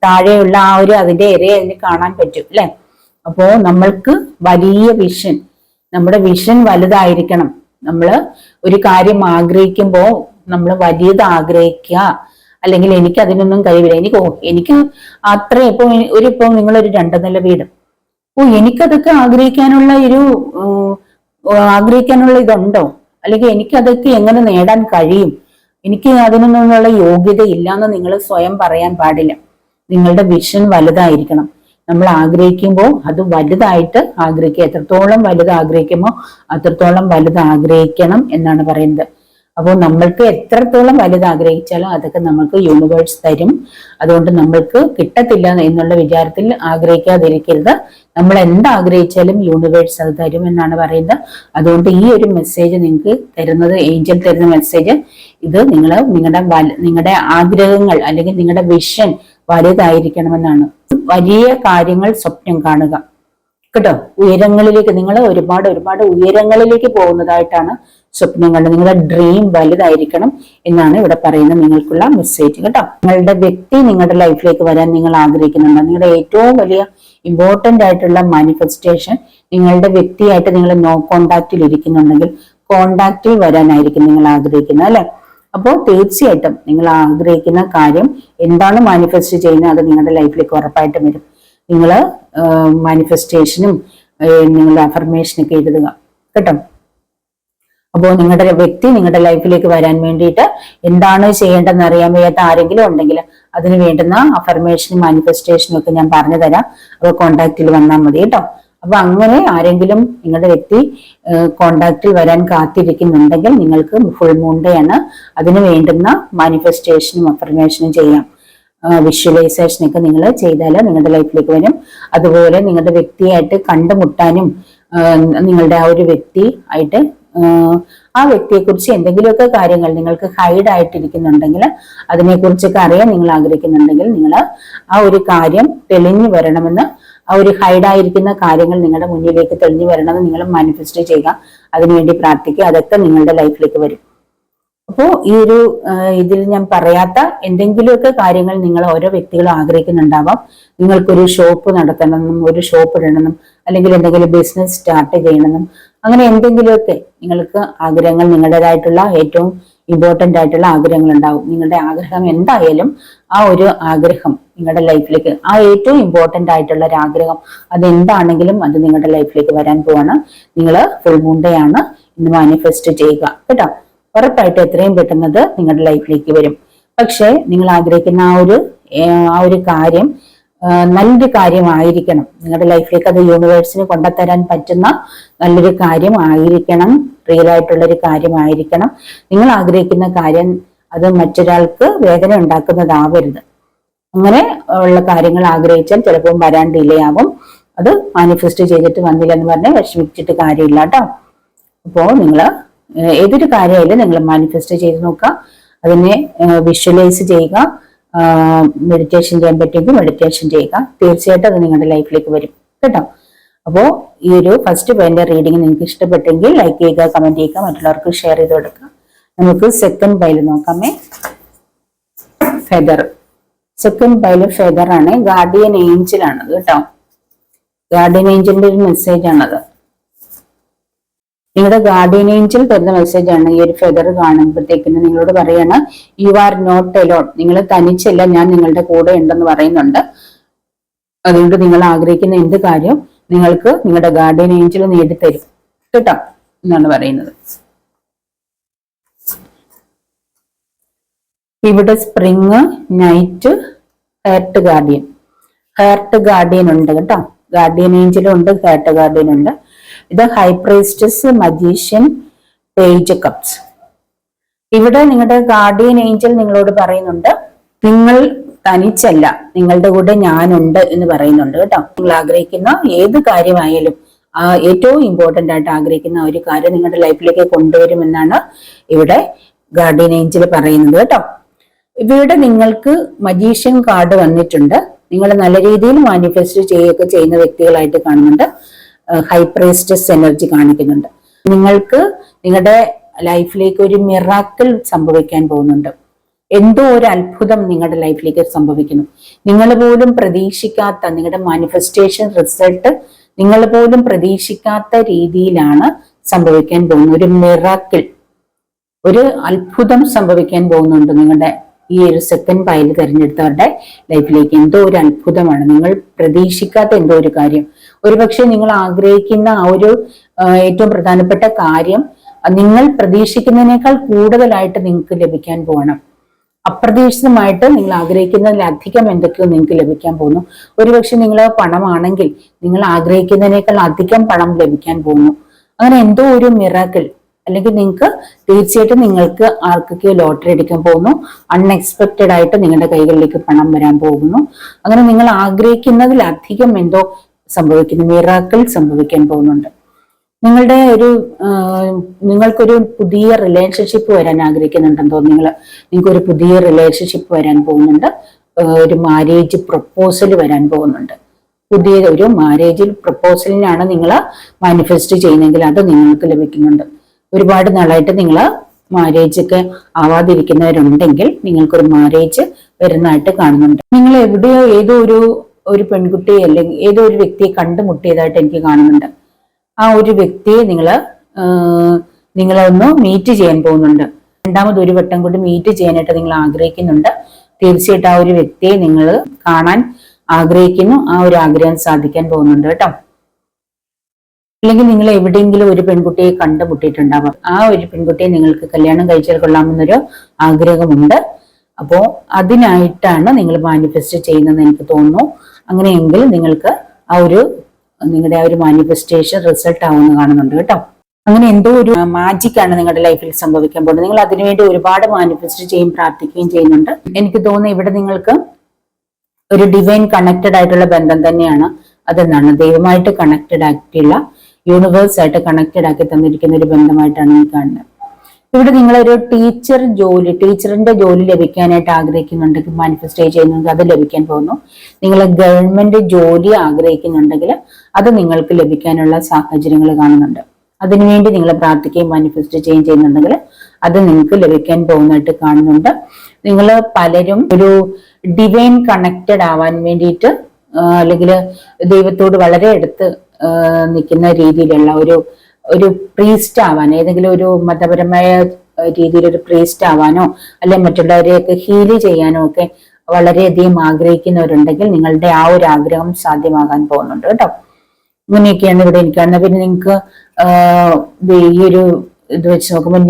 താഴെയുള്ള ആ ഒരു അതിന്റെ ഇരയെ അതിന് കാണാൻ പറ്റും അല്ലെ. അപ്പോ നമ്മൾക്ക് വലിയ വിഷൻ, നമ്മുടെ വിഷൻ വലുതായിരിക്കണം. നമ്മൾ ഒരു കാര്യം ആഗ്രഹിക്കുമ്പോൾ നമ്മൾ വലിയത് ആഗ്രഹിക്കുക. അല്ലെങ്കിൽ എനിക്ക് അതിനൊന്നും കഴിവില്ല, എനിക്ക് അത്ര ഇപ്പൊ നിങ്ങളൊരു 2 നില വീട്, എനിക്കതൊക്കെ ആഗ്രഹിക്കാനുള്ള ഇതുണ്ടോ, അല്ലെങ്കിൽ എനിക്കതൊക്കെ എങ്ങനെ നേടാൻ കഴിയും, എനിക്ക് അതിനൊന്നുള്ള യോഗ്യത ഇല്ലാന്ന് നിങ്ങൾ സ്വയം പറയാൻ പാടില്ല. നിങ്ങളുടെ വിഷൻ വലുതായിരിക്കണം. നമ്മൾ ആഗ്രഹിക്കുമ്പോൾ അത് വലുതായിട്ട് ആഗ്രഹിക്കുക. എത്രത്തോളം വലുത് ആഗ്രഹിക്കുമോ അത്രത്തോളം വലുത് ആഗ്രഹിക്കണം എന്നാണ് പറയുന്നത്. അപ്പോൾ നമ്മൾക്ക് എത്രത്തോളം വലുത് ആഗ്രഹിച്ചാലും അതൊക്കെ നമ്മൾക്ക് യൂണിവേഴ്സ് തരും. അതുകൊണ്ട് നമ്മൾക്ക് കിട്ടത്തില്ല എന്നുള്ള വിചാരത്തിൽ ആഗ്രഹിക്കാതിരിക്കരുത്. നമ്മൾ എന്താഗ്രഹിച്ചാലും യൂണിവേഴ്സ് അത് തരും എന്നാണ് പറയുന്നത്. അതുകൊണ്ട് ഈ ഒരു മെസ്സേജ് നിങ്ങൾക്ക് തരുന്നത്, ഏഞ്ചൽ തരുന്ന മെസ്സേജ് ഇത്, നിങ്ങളുടെ ആഗ്രഹങ്ങൾ അല്ലെങ്കിൽ നിങ്ങളുടെ വിഷൻ വലുതായിരിക്കണമെന്നാണ്. വലിയ കാര്യങ്ങൾ സ്വപ്നം കാണുക കേട്ടോ. ഉയരങ്ങളിലേക്ക് നിങ്ങൾ ഒരുപാട് ഉയരങ്ങളിലേക്ക് പോകുന്നതായിട്ടാണ് സ്വപ്നം കണ്ടത്. നിങ്ങളുടെ ഡ്രീം വലുതായിരിക്കണം എന്നാണ് ഇവിടെ പറയുന്ന നിങ്ങൾക്കുള്ള മെസ്സേജ് കേട്ടോ. നിങ്ങളുടെ വ്യക്തി നിങ്ങളുടെ ലൈഫിലേക്ക് വരാൻ നിങ്ങൾ ആഗ്രഹിക്കുന്നുണ്ട്. നിങ്ങളുടെ ഏറ്റവും വലിയ ഇമ്പോർട്ടന്റ് ആയിട്ടുള്ള മാനിഫെസ്റ്റേഷൻ നിങ്ങളുടെ വ്യക്തിയായിട്ട് നിങ്ങൾ നോ കോണ്ടാക്റ്റിൽ ഇരിക്കുന്നുണ്ടെങ്കിൽ കോണ്ടാക്റ്റിൽ വരാനായിരിക്കും നിങ്ങൾ ആഗ്രഹിക്കുന്നത് അല്ലെ. അപ്പോൾ തീർച്ചയായിട്ടും നിങ്ങൾ ആഗ്രഹിക്കുന്ന കാര്യം എന്താണ് മാനിഫെസ്റ്റ് ചെയ്യുന്നത് അത് നിങ്ങളുടെ ലൈഫിലേക്ക് ഉറപ്പായിട്ടും വരും. നിങ്ങൾ മാനിഫെസ്റ്റേഷനും നിങ്ങളുടെ അഫർമേഷനൊക്കെ എഴുതുക കേട്ടോ. അപ്പോൾ നിങ്ങളുടെ വ്യക്തി നിങ്ങളുടെ ലൈഫിലേക്ക് വരാൻ വേണ്ടിയിട്ട് എന്താണ് ചെയ്യേണ്ടതെന്ന് അറിയാൻ വയ്യാത്ത ആരെങ്കിലും ഉണ്ടെങ്കിൽ അതിന് വേണ്ടുന്ന അഫർമേഷനും മാനിഫെസ്റ്റേഷനും ഒക്കെ ഞാൻ പറഞ്ഞു തരാം. അപ്പോൾ കോണ്ടാക്റ്റിൽ വന്നാൽ മതി കേട്ടോ. അപ്പൊ അങ്ങനെ ആരെങ്കിലും നിങ്ങളുടെ വ്യക്തി കോണ്ടാക്റ്റിൽ വരാൻ കാത്തിരിക്കുന്നുണ്ടെങ്കിൽ നിങ്ങൾക്ക് ഫുൾ മൂൺ ഡേ ആണ്. അതിന് വേണ്ടുന്ന മാനിഫെസ്റ്റേഷനും അഫർമേഷനും ചെയ്യാം. വിഷ്വലൈസേഷൻ ഒക്കെ നിങ്ങൾ ചെയ്താൽ നിങ്ങളുടെ ലൈഫിലേക്ക് വരും. അതുപോലെ നിങ്ങളുടെ വ്യക്തിയായിട്ട് കണ്ടുമുട്ടാനും നിങ്ങളുടെ ആ ഒരു വ്യക്തി ആയിട്ട് ആ വ്യക്തിയെക്കുറിച്ച് എന്തെങ്കിലുമൊക്കെ കാര്യങ്ങൾ നിങ്ങൾക്ക് ഹൈഡ് ആയിട്ടിരിക്കുന്നുണ്ടെങ്കിൽ അതിനെക്കുറിച്ചൊക്കെ അറിയാൻ നിങ്ങൾ ആഗ്രഹിക്കുന്നുണ്ടെങ്കിൽ നിങ്ങൾ ആ ഒരു കാര്യം തെളിഞ്ഞു വരണമെന്ന്, ആ ഒരു ഹൈഡായിരിക്കുന്ന കാര്യങ്ങൾ നിങ്ങളുടെ മുന്നിലേക്ക് തെളിഞ്ഞു വരണമെന്ന് നിങ്ങൾ മാനിഫെസ്റ്റ് ചെയ്യുക. അതിനുവേണ്ടി പ്രാർത്ഥിക്കുക. അതൊക്കെ നിങ്ങളുടെ ലൈഫിലേക്ക് വരും. അപ്പോൾ ഈ ഒരു ഇതിൽ ഞാൻ പറയാത്ത എന്തെങ്കിലുമൊക്കെ കാര്യങ്ങൾ നിങ്ങൾ ഓരോ വ്യക്തികളും ആഗ്രഹിക്കുന്നുണ്ടാവാം. നിങ്ങൾക്കൊരു ഷോപ്പ് നടത്തണമെന്നും, ഒരു ഷോപ്പ് ഇടണമെന്നും, അല്ലെങ്കിൽ എന്തെങ്കിലും ബിസിനസ് സ്റ്റാർട്ട് ചെയ്യണമെന്നും, അങ്ങനെ എന്തെങ്കിലുമൊക്കെ നിങ്ങൾക്ക് ആഗ്രഹങ്ങൾ, നിങ്ങളുടേതായിട്ടുള്ള ഏറ്റവും ഇമ്പോർട്ടന്റ് ആയിട്ടുള്ള ആഗ്രഹങ്ങൾ ഉണ്ടാവും. നിങ്ങളുടെ ആഗ്രഹം എന്തായാലും ആ ഒരു ആഗ്രഹം നിങ്ങളുടെ ലൈഫിലേക്ക്, ആ ഏറ്റവും ഇമ്പോർട്ടന്റ് ആയിട്ടുള്ള ഒരു ആഗ്രഹം അതെന്താണെങ്കിലും അത് നിങ്ങളുടെ ലൈഫിലേക്ക് വരാൻ പോവാണ്. നിങ്ങൾ ഫുൾ മൂൺ ഡേ ആണ് ഇന്ന് മാനിഫെസ്റ്റ് ചെയ്യുക കേട്ടോ. ഉറപ്പായിട്ടും എത്രയും പെട്ടെന്നത് നിങ്ങളുടെ ലൈഫിലേക്ക് വരും. പക്ഷെ നിങ്ങൾ ആഗ്രഹിക്കുന്ന ആ ഒരു കാര്യം നല്ലൊരു കാര്യമായിരിക്കണം. നിങ്ങളുടെ ലൈഫിലേക്ക് അത് യൂണിവേഴ്സിന് കൊണ്ടുതരാൻ പറ്റുന്ന നല്ലൊരു കാര്യമായിരിക്കണം. റിയൽ ആയിട്ടുള്ളൊരു കാര്യമായിരിക്കണം. നിങ്ങൾ ആഗ്രഹിക്കുന്ന കാര്യം അത് മറ്റൊരാൾക്ക് വേദന ഉണ്ടാക്കുന്നതാവരുത്. അങ്ങനെ ഉള്ള കാര്യങ്ങൾ ആഗ്രഹിച്ചാൽ ചിലപ്പോൾ വരാൻ ഡിലേ ആവും. അത് മാനിഫെസ്റ്റ് ചെയ്തിട്ട് വന്നില്ല എന്ന് പറഞ്ഞാൽ വിഷമിച്ചിട്ട് കാര്യമില്ല കേട്ടോ. അപ്പോൾ നിങ്ങൾ ഏതൊരു കാര്യമായാലും നിങ്ങൾ മാനിഫെസ്റ്റ് ചെയ്ത് നോക്കുക. അതിനെ വിഷ്വലൈസ് ചെയ്യുക. മെഡിറ്റേഷൻ ചെയ്യാൻ പറ്റുമെങ്കിൽ മെഡിറ്റേഷൻ ചെയ്യുക. തീർച്ചയായിട്ടും അത് നിങ്ങളുടെ ലൈഫിലേക്ക് വരും കേട്ടോ. അപ്പോൾ ഈ ഒരു ഫസ്റ്റ് പോയിന്റ് റീഡിംഗ് നിങ്ങൾക്ക് ഇഷ്ടപ്പെട്ടെങ്കിൽ ലൈക്ക് ചെയ്യുക, കമന്റ് ചെയ്യുക, മറ്റുള്ളവർക്ക് ഷെയർ ചെയ്ത് കൊടുക്കുക. നമുക്ക് സെക്കൻഡ് പൈൽ നോക്കാമേ. ഫെദർ. സെക്കൻഡ് പൈല് ഫെദർ ആണ്. ഗാർഡിയൻ ഏഞ്ചൽ ആണത് കേട്ടോ. ഗാർഡിയൻ ഏഞ്ചലിന്റെ ഒരു മെസ്സേജ് ആണത്. നിങ്ങളുടെ ഗാർഡിയൻ ഏഞ്ചൽ തരുന്ന മെസ്സേജ് ആണ്. ഈ ഒരു ഫെദർ കാണുമ്പോഴത്തേക്കിന് നിങ്ങളോട് പറയാണ്, യു ആർ നോട്ട് എലോൺ. നിങ്ങൾ തനിച്ചല്ല, ഞാൻ നിങ്ങളുടെ കൂടെ ഉണ്ടെന്ന് പറയുന്നുണ്ട്. അതുകൊണ്ട് നിങ്ങൾ ആഗ്രഹിക്കുന്ന എന്ത് കാര്യം നിങ്ങൾക്ക് നിങ്ങളുടെ ഗാർഡിയൻ ഏഞ്ചൽ നേടിത്തരും കേട്ടോ എന്നാണ് പറയുന്നത്. ഇവിടെ സ്പ്രിങ്, നൈറ്റ്, ഹേർട്ട് ഗാർഡിയൻ ഉണ്ട് കേട്ടോ. ഗാർഡിയൻ ഏഞ്ചലും ഉണ്ട്, ഹേർട്ട് ഗാർഡിയൻ ഉണ്ട്. ഇത് high priestess, magician, page cups. ഇവിടെ നിങ്ങളുടെ ഗാർഡിയൻ ഏഞ്ചൽ നിങ്ങളോട് പറയുന്നുണ്ട്, നിങ്ങൾ തനിച്ചല്ല, നിങ്ങളുടെ കൂടെ ഞാനുണ്ട് എന്ന് പറയുന്നുണ്ട് കേട്ടോ. നിങ്ങൾ ആഗ്രഹിക്കുന്ന ഏത് കാര്യമായാലും ഏറ്റവും ഇമ്പോർട്ടന്റ് ആയിട്ട് ആഗ്രഹിക്കുന്ന ഒരു കാര്യം നിങ്ങളുടെ ലൈഫിലേക്ക് കൊണ്ടുവരുമെന്നാണ് ഇവിടെ ഗാർഡിയൻ ഏഞ്ചൽ പറയുന്നത് കേട്ടോ. ഇവിടെ നിങ്ങൾക്ക് മജീഷ്യൻ കാർഡ് വന്നിട്ടുണ്ട്. നിങ്ങൾ നല്ല രീതിയിൽ മാനിഫെസ്റ്റ് ചെയ്യുകയൊക്കെ ചെയ്യുന്ന വ്യക്തികളായിട്ട് കാണുന്നുണ്ട്. ഹൈ പ്രീസ്റ്റസ് എനർജി കാണിക്കുന്നുണ്ട്. നിങ്ങൾക്ക് നിങ്ങളുടെ ലൈഫിലേക്ക് ഒരു മിറാക്കിൾ സംഭവിക്കാൻ പോകുന്നുണ്ട്. എന്തോ ഒരു അത്ഭുതം നിങ്ങളുടെ ലൈഫിലേക്ക് സംഭവിക്കുന്നു. നിങ്ങൾ പോലും പ്രതീക്ഷിക്കാത്ത നിങ്ങളുടെ മാനിഫെസ്റ്റേഷൻ റിസൾട്ട് നിങ്ങൾ പോലും പ്രതീക്ഷിക്കാത്ത രീതിയിലാണ് സംഭവിക്കാൻ പോകുന്നത്. ഒരു മിറാക്കിൾ, ഒരു അത്ഭുതം സംഭവിക്കാൻ പോകുന്നുണ്ട് നിങ്ങളുടെ ഈ ഒരു സെക്കൻഡ് പൈൽ തിരഞ്ഞെടുത്തവരുടെ ലൈഫിലേക്ക്. എന്തോ ഒരു അത്ഭുതമാണ്, നിങ്ങൾ പ്രതീക്ഷിക്കാത്ത എന്തോ ഒരു കാര്യം. ഒരുപക്ഷെ നിങ്ങൾ ആഗ്രഹിക്കുന്ന ആ ഒരു ഏറ്റവും പ്രധാനപ്പെട്ട കാര്യം നിങ്ങൾ പ്രതീക്ഷിക്കുന്നതിനേക്കാൾ കൂടുതലായിട്ട് നിങ്ങൾക്ക് ലഭിക്കാൻ പോകണം. അപ്രതീക്ഷിതമായിട്ട് നിങ്ങൾ ആഗ്രഹിക്കുന്നതിലധികം എന്തൊക്കെയോ നിങ്ങൾക്ക് ലഭിക്കാൻ പോകുന്നു. ഒരുപക്ഷെ നിങ്ങൾ പണമാണെങ്കിൽ നിങ്ങൾ ആഗ്രഹിക്കുന്നതിനേക്കാൾ അധികം പണം ലഭിക്കാൻ പോകുന്നു. അങ്ങനെ എന്തോ ഒരു മിറാക്കിൾ, അല്ലെങ്കിൽ നിങ്ങൾക്ക് തീർച്ചയായിട്ടും നിങ്ങൾക്ക് ആർക്കൊക്കെയോ ലോട്ടറി അടിക്കാൻ പോകുന്നു. അൺഎക്സ്പെക്റ്റഡ് ആയിട്ട് നിങ്ങളുടെ കൈകളിലേക്ക് പണം വരാൻ പോകുന്നു. അങ്ങനെ നിങ്ങൾ ആഗ്രഹിക്കുന്നതിലധികം എന്തോ സംഭവിക്കുന്നു, മിറാക്കിൾ സംഭവിക്കാൻ പോകുന്നുണ്ട്. നിങ്ങൾക്കൊരു പുതിയ റിലേഷൻഷിപ്പ് വരാൻ ആഗ്രഹിക്കുന്നുണ്ടെന്ന് തോന്നുന്നു. നിങ്ങൾക്കൊരു പുതിയ റിലേഷൻഷിപ്പ് വരാൻ പോകുന്നുണ്ട്. ഒരു മാരേജ് പ്രപ്പോസൽ വരാൻ പോകുന്നുണ്ട്. പുതിയ ഒരു മാരേജിൽ പ്രപ്പോസലിനാണ് നിങ്ങൾ മാനിഫെസ്റ്റ് ചെയ്യുന്നതെങ്കിൽ അത് നിങ്ങൾക്ക് ലഭിക്കുന്നുണ്ട്. ഒരുപാട് നാളായിട്ട് നിങ്ങൾ മാരേജ് ഒക്കെ ആവാതിരിക്കുന്നവരുണ്ടെങ്കിൽ നിങ്ങൾക്കൊരു മാരേജ് വരുന്നതായിട്ട് കാണുന്നുണ്ട്. നിങ്ങൾ എവിടെയോ ഏതോ ഒരു പെൺകുട്ടി അല്ലെങ്കിൽ ഏതോ ഒരു വ്യക്തിയെ കണ്ടുമുട്ടിയതായിട്ട് എനിക്ക് കാണുന്നുണ്ട്. ആ ഒരു വ്യക്തിയെ നിങ്ങളൊന്ന് മീറ്റ് ചെയ്യാൻ പോകുന്നുണ്ട്. രണ്ടാമത് ഒരു വട്ടം കൂടി മീറ്റ് ചെയ്യാനായിട്ട് നിങ്ങൾ ആഗ്രഹിക്കുന്നുണ്ട്. തീർച്ചയായിട്ടും ആ ഒരു വ്യക്തിയെ നിങ്ങൾ കാണാൻ ആഗ്രഹിക്കുന്നു. ആ ഒരു ആഗ്രഹം സാധിക്കാൻ പോകുന്നുണ്ട് കേട്ടോ. അല്ലെങ്കിൽ നിങ്ങൾ എവിടെയെങ്കിലും ഒരു പെൺകുട്ടിയെ കണ്ടുമുട്ടിയിട്ടുണ്ടാവാം. ആ ഒരു പെൺകുട്ടിയെ നിങ്ങൾക്ക് കല്യാണം കഴിച്ചാൽ കൊള്ളാമെന്നൊരു ആഗ്രഹമുണ്ട്. അപ്പോ അതിനായിട്ടാണ് നിങ്ങൾ മാനിഫെസ്റ്റ് ചെയ്യുന്നതെന്ന് എനിക്ക് തോന്നുന്നു. അങ്ങനെയെങ്കിൽ നിങ്ങൾക്ക് നിങ്ങളുടെ ആ ഒരു മാനിഫെസ്റ്റേഷൻ റിസൾട്ട് ആവുമെന്ന് കാണുന്നുണ്ട് കേട്ടോ. അങ്ങനെ എന്തോ ഒരു മാജിക് ആണ് നിങ്ങളുടെ ലൈഫിൽ സംഭവിക്കാൻ പോകുന്നത്. നിങ്ങൾ അതിനുവേണ്ടി ഒരുപാട് മാനിഫെസ്റ്റ് ചെയ്യും, പ്രാർത്ഥിക്കുകയും ചെയ്യുന്നുണ്ട്. എനിക്ക് തോന്നുന്നു ഇവിടെ നിങ്ങൾക്ക് ഒരു ഡിവൈൻ കണക്റ്റഡ് ആയിട്ടുള്ള ബന്ധം തന്നെയാണ്. അതെന്താണ്, ദൈവമായിട്ട് കണക്റ്റഡ് ആക്കിയുള്ള, യൂണിവേഴ്സ് ആയിട്ട് കണക്റ്റഡ് ആക്കി തന്നിരിക്കുന്ന ഒരു ബന്ധമായിട്ടാണ് എനിക്ക് കാണുന്നത്. ഇവിടെ നിങ്ങളൊരു ടീച്ചറിന്റെ ജോലി ലഭിക്കാനായിട്ട് ആഗ്രഹിക്കുന്നുണ്ടെങ്കിൽ, മാനിഫെസ്റ്റ് ചെയ്യുന്നുണ്ടെങ്കിൽ അത് ലഭിക്കാൻ പോകുന്നു. നിങ്ങൾ ഗവൺമെന്റ് ജോലി ആഗ്രഹിക്കുന്നുണ്ടെങ്കിൽ അത് നിങ്ങൾക്ക് ലഭിക്കാനുള്ള സാഹചര്യങ്ങൾ കാണുന്നുണ്ട്. അതിനുവേണ്ടി നിങ്ങൾ പ്രാർത്ഥിക്കുകയും മാനിഫെസ്റ്റ് ചെയ്യുന്നുണ്ടെങ്കിൽ അത് നിങ്ങൾക്ക് ലഭിക്കാൻ പോകുന്നതായിട്ട് കാണുന്നുണ്ട്. നിങ്ങൾ പലരും ഒരു ഡിവൈൻ കണക്റ്റഡ് ആവാൻ വേണ്ടിയിട്ട്, അല്ലെങ്കിൽ ദൈവത്തോട് വളരെ അടുത്ത് നിൽക്കുന്ന രീതിയിലുള്ള ഒരു പ്രീസ്റ്റ് ആവാൻ, ഏതെങ്കിലും ഒരു മതപരമായ രീതിയിൽ ഒരു പ്രീസ്റ്റ് ആവാനോ അല്ലെങ്കിൽ മറ്റുള്ളവരെയൊക്കെ ഹീല് ചെയ്യാനോ ഒക്കെ വളരെയധികം ആഗ്രഹിക്കുന്നവരുണ്ടെങ്കിൽ നിങ്ങളുടെ ആ ഒരു ആഗ്രഹം സാധ്യമാകാൻ പോകുന്നുണ്ട് കേട്ടോ. ഇങ്ങനെയൊക്കെയാണ് ഇവിടെ എനിക്ക് കാണുന്നത്. പിന്നെ നിങ്ങൾക്ക് ഈ ഒരു ഇത് വെച്ച് നോക്കുമ്പോൾ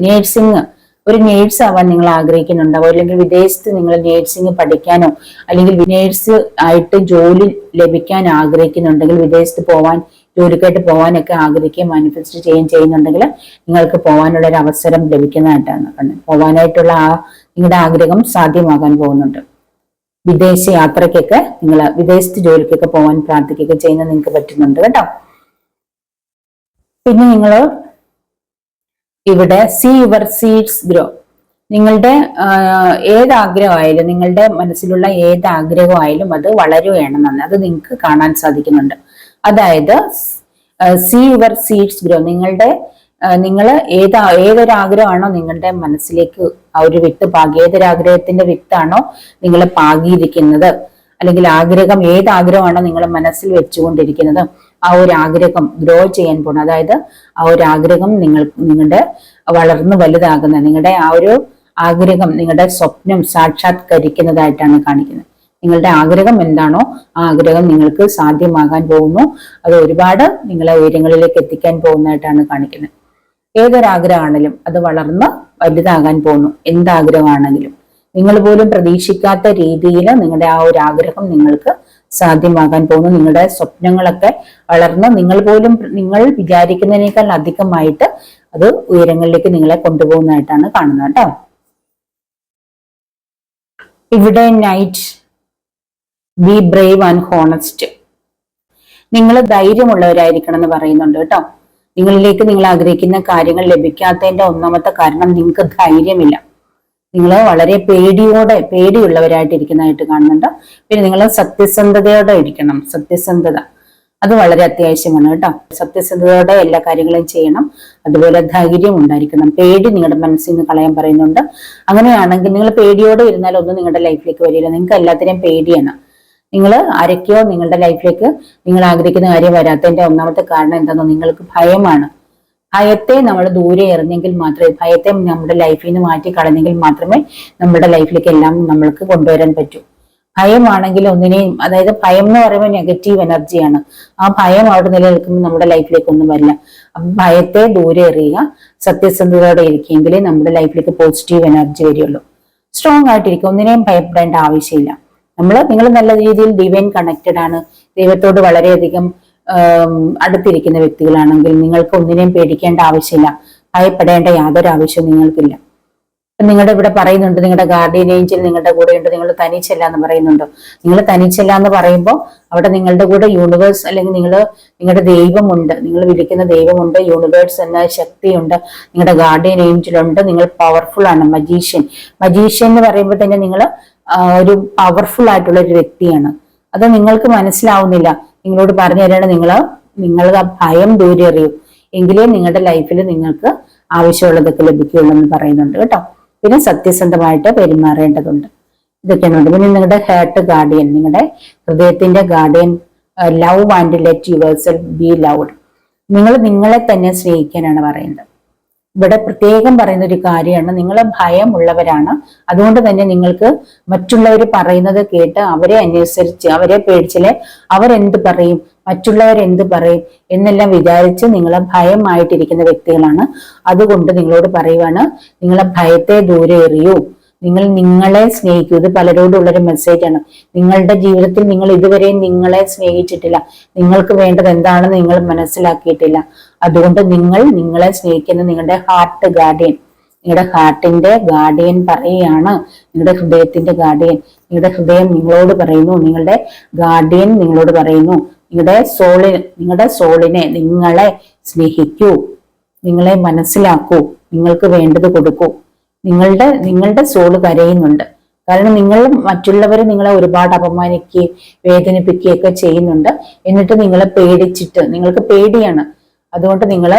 നേഴ്സിംഗ്, ഒരു നേഴ്സ് ആവാൻ നിങ്ങൾ ആഗ്രഹിക്കുന്നുണ്ടാവോ, അല്ലെങ്കിൽ വിദേശത്ത് നിങ്ങൾ നേഴ്സിംഗ് പഠിക്കാനോ അല്ലെങ്കിൽ നേഴ്സ് ആയിട്ട് ജോലി ലഭിക്കാൻ ആഗ്രഹിക്കുന്നുണ്ടെങ്കിൽ, വിദേശത്ത് ജോലിക്കായിട്ട് പോകാനൊക്കെ ആഗ്രഹിക്കുകയും മാനിഫെസ്റ്റ് ചെയ്യുന്നുണ്ടെങ്കിൽ നിങ്ങൾക്ക് പോകാനുള്ള ഒരു അവസരം ലഭിക്കുന്നതായിട്ടാണ് കണ്ടത്. പോകാനായിട്ടുള്ള നിങ്ങളുടെ ആഗ്രഹം സാധ്യമാകാൻ പോകുന്നുണ്ട്. വിദേശ യാത്രയ്ക്കൊക്കെ നിങ്ങൾ വിദേശത്ത് ജോലിക്കൊക്കെ പോകാൻ പ്രാർത്ഥിക്കുകയൊക്കെ ചെയ്യുന്നത് നിങ്ങൾക്ക് പറ്റുന്നുണ്ട് കേട്ടോ. പിന്നെ നിങ്ങൾ ഇവിടെ സീ യുവർ സീഡ്സ് ഗ്രോ. നിങ്ങളുടെ ഏതാഗ്രഹമായാലും, നിങ്ങളുടെ മനസ്സിലുള്ള ഏതാഗ്രഹമായാലും അത് വളരുകയാണെന്നാണ്, അത് നിങ്ങൾക്ക് കാണാൻ സാധിക്കുന്നുണ്ട്. അതായത് സീ യുവർ സീഡ്സ് ഗ്രോ. നിങ്ങൾ ഏതൊരാഗ്രഹമാണോ നിങ്ങളുടെ മനസ്സിലേക്ക് ആ ഒരു വിത്ത് ഏതൊരാഗ്രഹത്തിന്റെ വിത്താണോ നിങ്ങൾ പാകിയിരിക്കുന്നത്, അല്ലെങ്കിൽ ഏതാഗ്രഹമാണോ നിങ്ങൾ മനസ്സിൽ വെച്ചുകൊണ്ടിരിക്കുന്നത്, ആ ഒരു ആഗ്രഹം ഗ്രോ ചെയ്യാൻ പോകണം. അതായത് ആ ഒരു ആഗ്രഹം നിങ്ങളുടെ വളർന്ന് വലുതാകുന്ന നിങ്ങളുടെ ആ ഒരു ആഗ്രഹം, നിങ്ങളുടെ സ്വപ്നം സാക്ഷാത്കരിക്കുന്നതായിട്ടാണ് കാണിക്കുന്നത്. നിങ്ങളുടെ ആഗ്രഹം എന്താണോ ആ ആഗ്രഹം നിങ്ങൾക്ക് സാധ്യമാകാൻ പോകുന്നു. അത് ഒരുപാട് നിങ്ങളെ ഉയരങ്ങളിലേക്ക് എത്തിക്കാൻ പോകുന്നതായിട്ടാണ് കാണിക്കുന്നത്. ഏതൊരാഗ്രഹമാണെങ്കിലും അത് വളർന്ന് വലുതാകാൻ പോകുന്നു. എന്താഗ്രഹമാണെങ്കിലും നിങ്ങൾ പോലും പ്രതീക്ഷിക്കാത്ത രീതിയിൽ നിങ്ങളുടെ ആ ഒരു ആഗ്രഹം നിങ്ങൾക്ക് സാധ്യമാകാൻ പോകുന്നു. നിങ്ങളുടെ സ്വപ്നങ്ങളൊക്കെ വളർന്ന് നിങ്ങൾ വിചാരിക്കുന്നതിനേക്കാൾ അധികമായിട്ട് അത് ഉയരങ്ങളിലേക്ക് നിങ്ങളെ കൊണ്ടുപോകുന്നതായിട്ടാണ് കാണുന്നത് കേട്ടോ. ഇവിടെ night, be brave and honest. നിങ്ങൾ ധൈര്യമുള്ളവരായിരിക്കണം എന്ന് പറയുന്നുണ്ട് കേട്ടോ. നിങ്ങളിലേക്ക് നിങ്ങൾ ആഗ്രഹിക്കുന്ന കാര്യങ്ങൾ ലഭിക്കാത്തതിന്റെ ഒന്നാമത്തെ കാരണം നിങ്ങൾക്ക് ധൈര്യമില്ല. നിങ്ങൾ വളരെ പേടിയുള്ളവരായിട്ട് ഇരിക്കുന്നതായിട്ട് കാണുന്നുണ്ട്. പിന്നെ നിങ്ങൾ സത്യസന്ധതയോടെ ഇരിക്കണം. സത്യസന്ധത, അത് വളരെ അത്യാവശ്യമാണ് കേട്ടോ. സത്യസന്ധതയോടെ എല്ലാ കാര്യങ്ങളും ചെയ്യണം. അതുപോലെ ധൈര്യം ഉണ്ടായിരിക്കണം. പേടി നിങ്ങളുടെ മനസ്സിൽ നിന്ന് കളയാൻ പറയുന്നുണ്ട്. അങ്ങനെയാണെങ്കിൽ നിങ്ങൾ പേടിയോടെ ഇരുന്നാൽ ഒന്നും നിങ്ങളുടെ ലൈഫിലേക്ക് വരില്ല. നിങ്ങൾക്ക് എല്ലാത്തിനെയും പേടിയാണ്. നിങ്ങൾ ആരൊക്കെയോ നിങ്ങളുടെ ലൈഫിലേക്ക് നിങ്ങൾ ആഗ്രഹിക്കുന്ന കാര്യം വരാത്തതിന്റെ ഒന്നാമത്തെ കാരണം എന്താണെന്നോ, നിങ്ങൾക്ക് ഭയമാണ്. ഭയത്തെ നമ്മൾ ദൂരെ എറിഞ്ഞെങ്കിൽ മാത്രമേ, ഭയത്തെ നമ്മുടെ ലൈഫിൽ നിന്ന് മാറ്റി കളഞ്ഞെങ്കിൽ മാത്രമേ നമ്മുടെ ലൈഫിലേക്ക് എല്ലാം നമ്മൾക്ക് കൊണ്ടുവരാൻ പറ്റൂ. ഭയമാണെങ്കിൽ ഒന്നിനെയും, അതായത് ഭയം എന്ന് പറയുമ്പോൾ നെഗറ്റീവ് എനർജിയാണ്. ആ ഭയം അവിടെ നിലനിൽക്കുമ്പോൾ നമ്മുടെ ലൈഫിലേക്ക് ഒന്നും വരില്ല. അപ്പൊ ഭയത്തെ ദൂരെ എറിയുക, സത്യസന്ധതയോടെ ഇരിക്കുമെങ്കിലേ നമ്മുടെ ലൈഫിലേക്ക് പോസിറ്റീവ് എനർജി വരികയുള്ളൂ. സ്ട്രോങ് ആയിട്ടിരിക്കും, ഒന്നിനെയും ഭയപ്പെടേണ്ട ആവശ്യമില്ല. നിങ്ങൾ നല്ല രീതിയിൽ ഡിവൈൻ കണക്റ്റഡ് ആണ്, ദൈവത്തോട് വളരെയധികം അടുത്തിരിക്കുന്ന വ്യക്തികളാണെങ്കിൽ നിങ്ങൾക്ക് ഒന്നിനെയും പേടിക്കേണ്ട ആവശ്യമില്ല, ഭയപ്പെടേണ്ട യാതൊരു ആവശ്യവും നിങ്ങൾക്കില്ല. നിങ്ങളുടെ ഇവിടെ പറയുന്നുണ്ട്, നിങ്ങളുടെ ഗാർഡിയൻ ഏഞ്ചൽ നിങ്ങളുടെ കൂടെ ഉണ്ട്, നിങ്ങൾ തനിച്ചല്ല എന്ന് പറയുന്നുണ്ടോ. നിങ്ങൾ തനിച്ചല്ല എന്ന് പറയുമ്പോൾ അവിടെ നിങ്ങളുടെ കൂടെ യൂണിവേഴ്സ് അല്ലെങ്കിൽ നിങ്ങളുടെ ദൈവമുണ്ട്, നിങ്ങൾ വിളിക്കുന്ന ദൈവമുണ്ട്, യൂണിവേഴ്സ് എന്ന ശക്തിയുണ്ട്, നിങ്ങളുടെ ഗാർഡിയൻ ഏഞ്ചലുണ്ട്. നിങ്ങൾ പവർഫുൾ ആണ്. മജീഷ്യൻ എന്ന് പറയുമ്പോൾ തന്നെ നിങ്ങൾ ഒരു പവർഫുൾ ആയിട്ടുള്ള ഒരു വ്യക്തിയാണ്. അത് നിങ്ങൾക്ക് മനസ്സിലാവുന്നില്ല. നിങ്ങളോട് പറഞ്ഞു തരാണ്, നിങ്ങൾ ആ ഭയം ദൂരെ എറിയൂ, എങ്കിലേ നിങ്ങളുടെ ലൈഫിൽ നിങ്ങൾക്ക് ആവശ്യമുള്ളതൊക്കെ ലഭിക്കുകയുള്ളൂ എന്ന് പറയുന്നുണ്ട് കേട്ടോ. പിന്നെ സത്യസന്ധമായിട്ട് പെരുമാറേണ്ടതുണ്ട്. ഇതൊക്കെയാണ്. പിന്നെ നിങ്ങളുടെ ഹാർട്ട് ഗാർഡിയൻ, നിങ്ങളുടെ ഹൃദയത്തിന്റെ guardian, love and let yourself B loved. നിങ്ങൾ നിങ്ങളെ തന്നെ സ്നേഹിക്കാനാണ് പറയുന്നത്. ഇവിടെ പ്രത്യേകം പറയുന്ന ഒരു കാര്യമാണ്, നിങ്ങൾ ഭയമുള്ളവരാണ്. അതുകൊണ്ട് തന്നെ നിങ്ങൾക്ക് മറ്റുള്ളവർ പറയുന്നത് കേട്ട് അവരെ അനുസരിച്ച്, അവരെ പേടിച്ചില്ലേ അവരെന്ത് പറയും, മറ്റുള്ളവരെന്ത് പറയും എന്നെല്ലാം വിചാരിച്ച് നിങ്ങൾ ഭയമായിട്ടിരിക്കുന്ന വ്യക്തികളാണ്. അതുകൊണ്ട് നിങ്ങളോട് പറയുവാണ്, നിങ്ങളെ ഭയത്തെ ദൂരെ എറിയൂ, നിങ്ങൾ നിങ്ങളെ സ്നേഹിക്കൂ. ഇത് പലരോടുള്ളൊരു മെസ്സേജാണ്. നിങ്ങളുടെ ജീവിതത്തിൽ നിങ്ങൾ ഇതുവരെയും നിങ്ങളെ സ്നേഹിച്ചിട്ടില്ല, നിങ്ങൾക്ക് വേണ്ടത് എന്താണെന്ന് നിങ്ങൾ മനസ്സിലാക്കിയിട്ടില്ല. അതുകൊണ്ട് നിങ്ങൾ നിങ്ങളെ സ്നേഹിക്കുന്ന നിങ്ങളുടെ ഹാർട്ട് ഗാർഡിയൻ, നിങ്ങളുടെ ഹാർട്ടിന്റെ ഗാർഡിയൻ പറയുകയാണ്, നിങ്ങളുടെ ഹൃദയത്തിന്റെ ഗാർഡിയൻ. നിങ്ങളുടെ ഹൃദയം നിങ്ങളോട് പറയുന്നു, നിങ്ങളുടെ ഗാർഡിയൻ നിങ്ങളോട് പറയുന്നു, നിങ്ങളുടെ സോളിനെ നിങ്ങളെ സ്നേഹിക്കൂ, നിങ്ങളെ മനസ്സിലാക്കൂ, നിങ്ങൾക്ക് വേണ്ടത് കൊടുക്കൂ. നിങ്ങളുടെ സോള് കരയുന്നുണ്ട്. കാരണം മറ്റുള്ളവർ നിങ്ങളെ ഒരുപാട് അപമാനിക്കുകയും വേദനിപ്പിക്കുകയൊക്കെ ചെയ്യുന്നുണ്ട്. എന്നിട്ട് നിങ്ങളെ പേടിച്ചിട്ട്, നിങ്ങൾക്ക് പേടിയാണ്. അതുകൊണ്ട് നിങ്ങൾ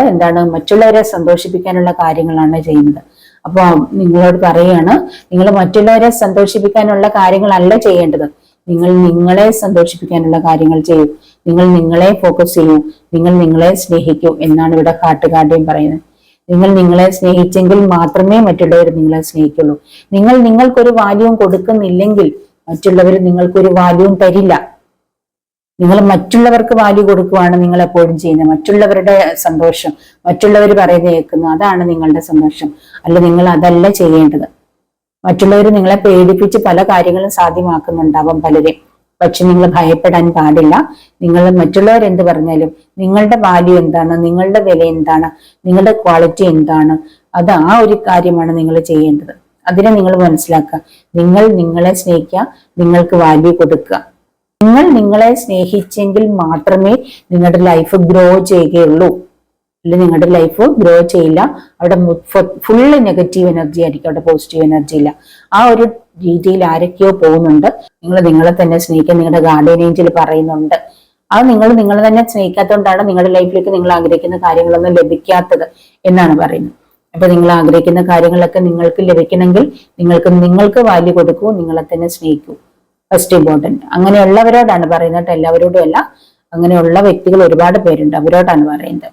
മറ്റുള്ളവരെ സന്തോഷിപ്പിക്കാനുള്ള കാര്യങ്ങളാണ് ചെയ്യുന്നത്. അപ്പൊ നിങ്ങളോട് പറയുകയാണ്, നിങ്ങൾ മറ്റുള്ളവരെ സന്തോഷിപ്പിക്കാനുള്ള കാര്യങ്ങളല്ല ചെയ്യേണ്ടത്, നിങ്ങൾ നിങ്ങളെ സന്തോഷിപ്പിക്കാനുള്ള കാര്യങ്ങൾ ചെയ്യൂ, നിങ്ങൾ നിങ്ങളെ ഫോക്കസ് ചെയ്യൂ, നിങ്ങൾ നിങ്ങളെ സ്നേഹിക്കൂ എന്നാണ് ഇവിടെ ഹാർട്ട് ഗാർഡിയൻ പറയുന്നത്. നിങ്ങൾ നിങ്ങളെ സ്നേഹിച്ചെങ്കിൽ മാത്രമേ മറ്റുള്ളവർ നിങ്ങളെ സ്നേഹിക്കുള്ളൂ. നിങ്ങൾക്കൊരു വാല്യൂവും കൊടുക്കുന്നില്ലെങ്കിൽ മറ്റുള്ളവർ നിങ്ങൾക്കൊരു വാല്യൂവും തരില്ല. നിങ്ങൾ മറ്റുള്ളവർക്ക് വാല്യൂ കൊടുക്കുകയാണ് നിങ്ങൾ എപ്പോഴും ചെയ്യുന്നത്. മറ്റുള്ളവരുടെ സന്തോഷം, മറ്റുള്ളവർ പറയുന്നത് കേൾക്കുന്നു, അതാണ് നിങ്ങളുടെ സന്തോഷം. അല്ല, നിങ്ങൾ അതല്ല ചെയ്യേണ്ടത്. മറ്റുള്ളവർ നിങ്ങളെ പേടിപ്പിച്ച് പല കാര്യങ്ങളും സാധ്യമാക്കുന്നുണ്ടാവാം പലരെയും. പക്ഷെ നിങ്ങൾ ഭയപ്പെടാൻ പാടില്ല. നിങ്ങൾ മറ്റുള്ളവർ എന്ത് പറഞ്ഞാലും നിങ്ങളുടെ വാല്യൂ എന്താണ്, നിങ്ങളുടെ വില എന്താണ്, നിങ്ങളുടെ ക്വാളിറ്റി എന്താണ്, അത് ആ ഒരു കാര്യമാണ് നിങ്ങൾ ചെയ്യേണ്ടത്. അതിനെ നിങ്ങൾ മനസ്സിലാക്കുക. നിങ്ങൾ നിങ്ങളെ സ്നേഹിക്കുക, നിങ്ങൾക്ക് വാല്യൂ കൊടുക്കുക. നിങ്ങൾ നിങ്ങളെ സ്നേഹിച്ചെങ്കിൽ മാത്രമേ നിങ്ങളുടെ ലൈഫ് ഗ്രോ ചെയ്യുകയുള്ളൂ. അല്ലെ നിങ്ങളുടെ ലൈഫ് ഗ്രോ ചെയ്യില്ല. അവിടെ ഫുള്ള് നെഗറ്റീവ് എനർജി ആയിരിക്കും, അവിടെ പോസിറ്റീവ് എനർജി ഇല്ല. ആ ഒരു രീതിയിൽ ആരൊക്കെയോ പോകുന്നുണ്ട്. നിങ്ങൾ നിങ്ങളെ തന്നെ സ്നേഹിക്കാൻ നിങ്ങളുടെ ഗാർഡിയൻ ഏഞ്ചൽ പറയുന്നുണ്ട്. അത് നിങ്ങൾ തന്നെ സ്നേഹിക്കാത്തതുകൊണ്ടാണ് നിങ്ങളുടെ ലൈഫിലേക്ക് നിങ്ങൾ ആഗ്രഹിക്കുന്ന കാര്യങ്ങളൊന്നും ലഭിക്കാത്തത് എന്നാണ് പറയുന്നത്. അപ്പൊ നിങ്ങൾ ആഗ്രഹിക്കുന്ന കാര്യങ്ങളൊക്കെ നിങ്ങൾക്ക് ലഭിക്കണമെങ്കിൽ നിങ്ങൾക്ക് വാല്യൂ കൊടുക്കൂ, നിങ്ങളെ തന്നെ സ്നേഹിക്കൂ. First important. അങ്ങനെയുള്ളവരോടാണ് പറയുന്നത്, എല്ലാവരോടും അല്ല. അങ്ങനെയുള്ള വ്യക്തികൾ ഒരുപാട് പേരുണ്ട്, അവരോടാണ് പറയുന്നത്.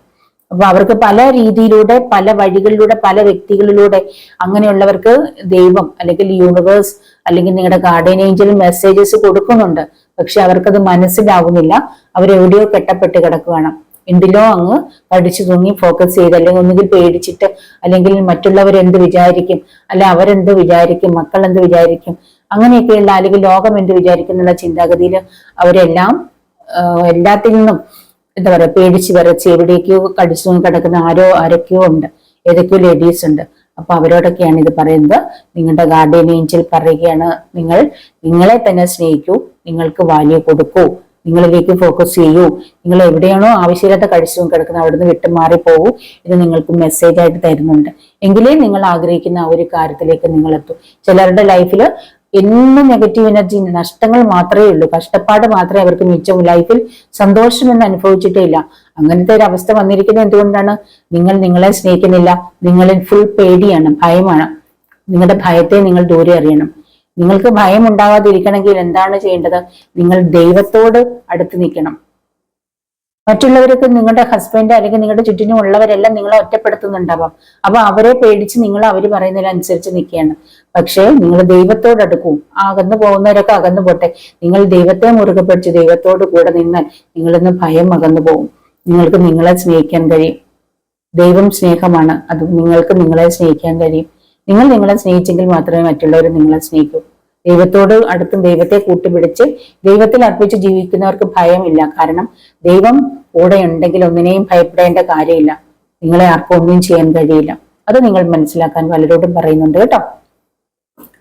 അപ്പൊ അവർക്ക് പല രീതിയിലൂടെ, പല വഴികളിലൂടെ, പല വ്യക്തികളിലൂടെ അങ്ങനെയുള്ളവർക്ക് ദൈവം അല്ലെങ്കിൽ യൂണിവേഴ്സ് അല്ലെങ്കിൽ നിങ്ങളുടെ ഗാർഡിയൻ ഏഞ്ചൽ മെസ്സേജസ് കൊടുക്കുന്നുണ്ട്. പക്ഷെ അവർക്കത് മനസ്സിലാവുന്നില്ല. അവരെവിടെയോ കെട്ടപ്പെട്ട് കിടക്കുകയാണ്. എന്തിലോ അങ്ങ് പഠിച്ചു തൂങ്ങി ഫോക്കസ് ചെയ്ത്, അല്ലെങ്കിൽ ഒന്നുകിൽ പേടിച്ചിട്ട്, അല്ലെങ്കിൽ മറ്റുള്ളവരെന്ത് വിചാരിക്കും, അല്ല അവരെന്ത് വിചാരിക്കും, മക്കൾ എന്ത് വിചാരിക്കും, അങ്ങനെയൊക്കെയുള്ള, അല്ലെങ്കിൽ ലോകം എന്ത് വിചാരിക്കും എന്നുള്ള ചിന്താഗതിയിൽ അവരെല്ലാം എല്ലാത്തിൽ നിന്നും എന്താ പറയുക പേടിച്ച് വിറച്ച് എവിടേക്കോ കടിച്ചു കിടക്കുന്ന ആരൊക്കെയോ ഉണ്ട്, ഏതൊക്കെയോ ലേഡീസ് ഉണ്ട്. അപ്പൊ അവരോടൊക്കെയാണ് ഇത് പറയുന്നത്. നിങ്ങളുടെ ഗാർഡിയൻ ഏഞ്ചൽ പറയുകയാണ്, നിങ്ങളെ തന്നെ സ്നേഹിക്കൂ, നിങ്ങൾക്ക് വാല്യൂ കൊടുക്കൂ, നിങ്ങളിലേക്ക് ഫോക്കസ് ചെയ്യൂ. നിങ്ങൾ എവിടെയാണോ ആവശ്യമില്ലാത്ത കടിച്ചു കിടക്കുന്നത് അവിടുന്ന് വിട്ടുമാറി പോകൂ. ഇത് നിങ്ങൾക്ക് മെസ്സേജ് ആയിട്ട് തരുന്നുണ്ട്. എങ്കിലേ നിങ്ങൾ ആഗ്രഹിക്കുന്ന ആ ഒരു കാര്യത്തിലേക്ക് നിങ്ങൾ എത്തും. ചിലരുടെ ലൈഫിൽ എന്നും നെഗറ്റീവ് എനർജി, നഷ്ടങ്ങൾ മാത്രമേ ഉള്ളൂ, കഷ്ടപ്പാട് മാത്രമേ അവർക്ക് മിച്ചവും. ലൈഫിൽ സന്തോഷമൊന്നും അനുഭവിച്ചിട്ടേ ഇല്ല. അങ്ങനത്തെ ഒരു അവസ്ഥ വന്നിരിക്കുന്നത് എന്തുകൊണ്ടാണ്? നിങ്ങൾ നിങ്ങളെ സ്നേഹിക്കുന്നില്ല. നിങ്ങളിൽ ഫുൾ പേടിയാണ്, ഭയമാണ്. നിങ്ങളുടെ ഭയത്തെ നിങ്ങൾ ദൂരെ അറിയണം. നിങ്ങൾക്ക് ഭയം ഉണ്ടാകാതിരിക്കണമെങ്കിൽ എന്താണ് ചെയ്യേണ്ടത്? നിങ്ങൾ ദൈവത്തോട് അടുത്ത് നിൽക്കണം. മറ്റുള്ളവർക്ക്, നിങ്ങളുടെ ഹസ്ബൻഡ് അല്ലെങ്കിൽ നിങ്ങളുടെ ചുറ്റിനും ഉള്ളവരെല്ലാം നിങ്ങളെ ഒറ്റപ്പെടുത്തുന്നുണ്ടാവാം. അപ്പൊ അവരെ പേടിച്ച് നിങ്ങൾ അവർ പറയുന്നതിനനുസരിച്ച് നിൽക്കുകയാണ്. പക്ഷേ നിങ്ങൾ ദൈവത്തോട് അടുക്കും. അകന്നു പോകുന്നവരൊക്കെ അകന്നു പോട്ടെ. നിങ്ങൾ ദൈവത്തെ മുറുകെ പിടിച്ച് ദൈവത്തോട് കൂടെ നിന്നാൽ നിങ്ങളിന്ന് ഭയം അകന്നു പോകും. നിങ്ങൾക്ക് നിങ്ങളെ സ്നേഹിക്കാൻ കഴിയും. ദൈവം സ്നേഹമാണ്. അത് നിങ്ങൾക്ക് നിങ്ങളെ സ്നേഹിക്കാൻ കഴിയും. നിങ്ങൾ നിങ്ങളെ സ്നേഹിച്ചെങ്കിൽ മാത്രമേ മറ്റുള്ളവർ നിങ്ങളെ സ്നേഹിക്കൂ. ദൈവത്തോട് അടുത്തും ദൈവത്തെ കൂട്ടുപിടിച്ച് ദൈവത്തിൽ അർപ്പിച്ച് ജീവിക്കുന്നവർക്ക് ഭയമില്ല. കാരണം ദൈവം കൂടെ ഉണ്ടെങ്കിൽ ഒന്നിനെയും ഭയപ്പെടേണ്ട കാര്യമില്ല. നിങ്ങളെ ആർക്കും ഒന്നും ചെയ്യാൻ കഴിയില്ല. അത് നിങ്ങൾ മനസ്സിലാക്കാൻ പലരോടും പറയുന്നുണ്ട് കേട്ടോ.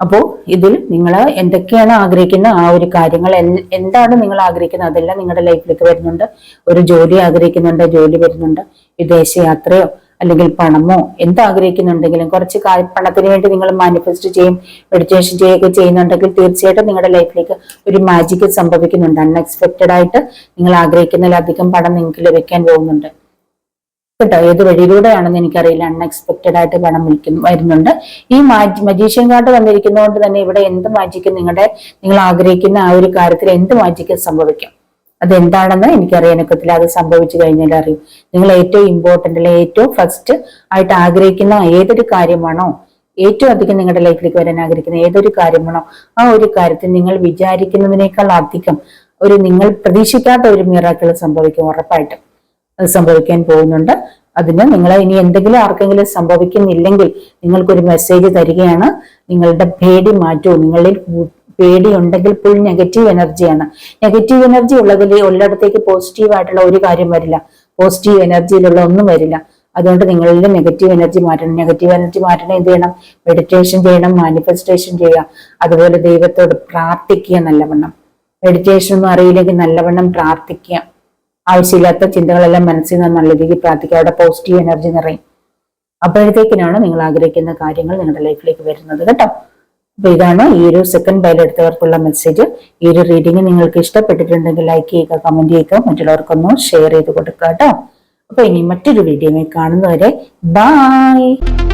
അപ്പോ ഇതിൽ നിങ്ങൾ എന്തൊക്കെയാണ് ആഗ്രഹിക്കുന്ന ആ ഒരു കാര്യങ്ങൾ, എന്താണ് നിങ്ങൾ ആഗ്രഹിക്കുന്നത് അതെല്ലാം നിങ്ങളുടെ ലൈഫിലേക്ക് വരുന്നുണ്ട്. ഒരു ജോലി ആഗ്രഹിക്കുന്നുണ്ട്, ജോലി വരുന്നുണ്ട്. വിദേശയാത്രയോ അല്ലെങ്കിൽ പണമോ എന്താഗ്രഹിക്കുന്നുണ്ടെങ്കിലും കുറച്ച് പണത്തിന് വേണ്ടി നിങ്ങൾ മാനിഫെസ്റ്റ് ചെയ്യും, മെഡിറ്റേഷൻ ചെയ്യുകയൊക്കെ ചെയ്യുന്നുണ്ടെങ്കിൽ തീർച്ചയായിട്ടും നിങ്ങളുടെ ലൈഫിലേക്ക് ഒരു മാജിക് സംഭവിക്കുന്നുണ്ട്. അൺഎക്സ്പെക്റ്റഡ് ആയിട്ട് നിങ്ങൾ ആഗ്രഹിക്കുന്നതിലധികം പണം നിങ്ങൾക്ക് ലഭിക്കാൻ പോകുന്നുണ്ട് കേട്ടോ. ഏത് വഴിയിലൂടെയാണെന്ന് എനിക്കറിയില്ല. അൺഎക്സ്പെക്റ്റഡ് ആയിട്ട് പണം വരുന്നുണ്ട്. ഈ മജീഷ്യൻ കാർഡ് വന്നിരിക്കുന്നതുകൊണ്ട് തന്നെ ഇവിടെ എന്ത് മാജിക്കും നിങ്ങൾ ആഗ്രഹിക്കുന്ന ആ ഒരു കാര്യത്തിൽ എന്ത് മാജിക്കും സംഭവിക്കാം. അതെന്താണെന്ന് എനിക്കറിയാനൊക്കത്തില്ല. അത് സംഭവിച്ചു കഴിഞ്ഞാൽ അറിയും. നിങ്ങൾ ഏറ്റവും ഇമ്പോർട്ടന്റ് അല്ലെ ഏറ്റവും ഫസ്റ്റ് ആയിട്ട് ആഗ്രഹിക്കുന്ന ഏതൊരു കാര്യമാണോ, ഏറ്റവും അധികം നിങ്ങളുടെ ലൈഫിലേക്ക് വരാൻ ആഗ്രഹിക്കുന്ന ഏതൊരു കാര്യമാണോ ആ ഒരു കാര്യത്തിൽ നിങ്ങൾ വിചാരിക്കുന്നതിനേക്കാൾ അധികം നിങ്ങൾ പ്രതീക്ഷിക്കാത്ത ഒരു മിറാക്കിൾ സംഭവിക്കും. ഉറപ്പായിട്ടും അത് സംഭവിക്കാൻ പോകുന്നുണ്ട്. അതിന് നിങ്ങളെ ഇനി എന്തെങ്കിലും ആർക്കെങ്കിലും സംഭവിക്കുന്നില്ലെങ്കിൽ നിങ്ങൾക്കൊരു മെസ്സേജ് തരികയാണ്. നിങ്ങളുടെ പേടി മാറ്റൂ. നിങ്ങളിൽ പേടി ഉണ്ടെങ്കിൽ ഫുൾ നെഗറ്റീവ് എനർജിയാണ്. നെഗറ്റീവ് എനർജി ഉള്ളിടത്തേക്ക് പോസിറ്റീവ് ആയിട്ടുള്ള ഒരു കാര്യം വരില്ല. പോസിറ്റീവ് എനർജിയിലുള്ള ഒന്നും വരില്ല. അതുകൊണ്ട് നിങ്ങളിൽ നെഗറ്റീവ് എനർജി മാറ്റണം. നെഗറ്റീവ് എനർജി മാറ്റണം എന്ത് ചെയ്യണം? മെഡിറ്റേഷൻ ചെയ്യണം, മാനിഫെസ്റ്റേഷൻ ചെയ്യുക. അതുപോലെ ദൈവത്തോട് പ്രാർത്ഥിക്കുക നല്ലവണ്ണം. മെഡിറ്റേഷൻ ഒന്നും അറിയില്ലെങ്കിൽ നല്ലവണ്ണം പ്രാർത്ഥിക്കുക. ആവശ്യമില്ലാത്ത ചിന്തകളെല്ലാം മനസ്സിൽ നിന്ന് നല്ല രീതിയിൽ പ്രാർത്ഥിക്കുക. അവിടെ പോസിറ്റീവ് എനർജി നിറയും. അപ്പോഴത്തേക്കിനാണ് നിങ്ങൾ ആഗ്രഹിക്കുന്ന കാര്യങ്ങൾ നിങ്ങളുടെ ലൈഫിലേക്ക് വരുന്നത് കേട്ടോ. അപ്പൊ ഇതാണ് ഈ ഒരു സെക്കൻഡ് ബൈൽ എടുത്തവർക്കുള്ള മെസ്സേജ്. ഈ ഒരു റീഡിംഗ് നിങ്ങൾക്ക് ഇഷ്ടപ്പെട്ടിട്ടുണ്ടെങ്കിൽ ലൈക്ക് ചെയ്യുക, കമന്റ് ചെയ്യുക, മറ്റുള്ളവർക്കൊന്ന് ഷെയർ ചെയ്ത് കൊടുക്കുക കേട്ടോ. അപ്പൊ ഇനി മറ്റൊരു വീഡിയോയിൽ കാണുന്നവരെ ബൈ.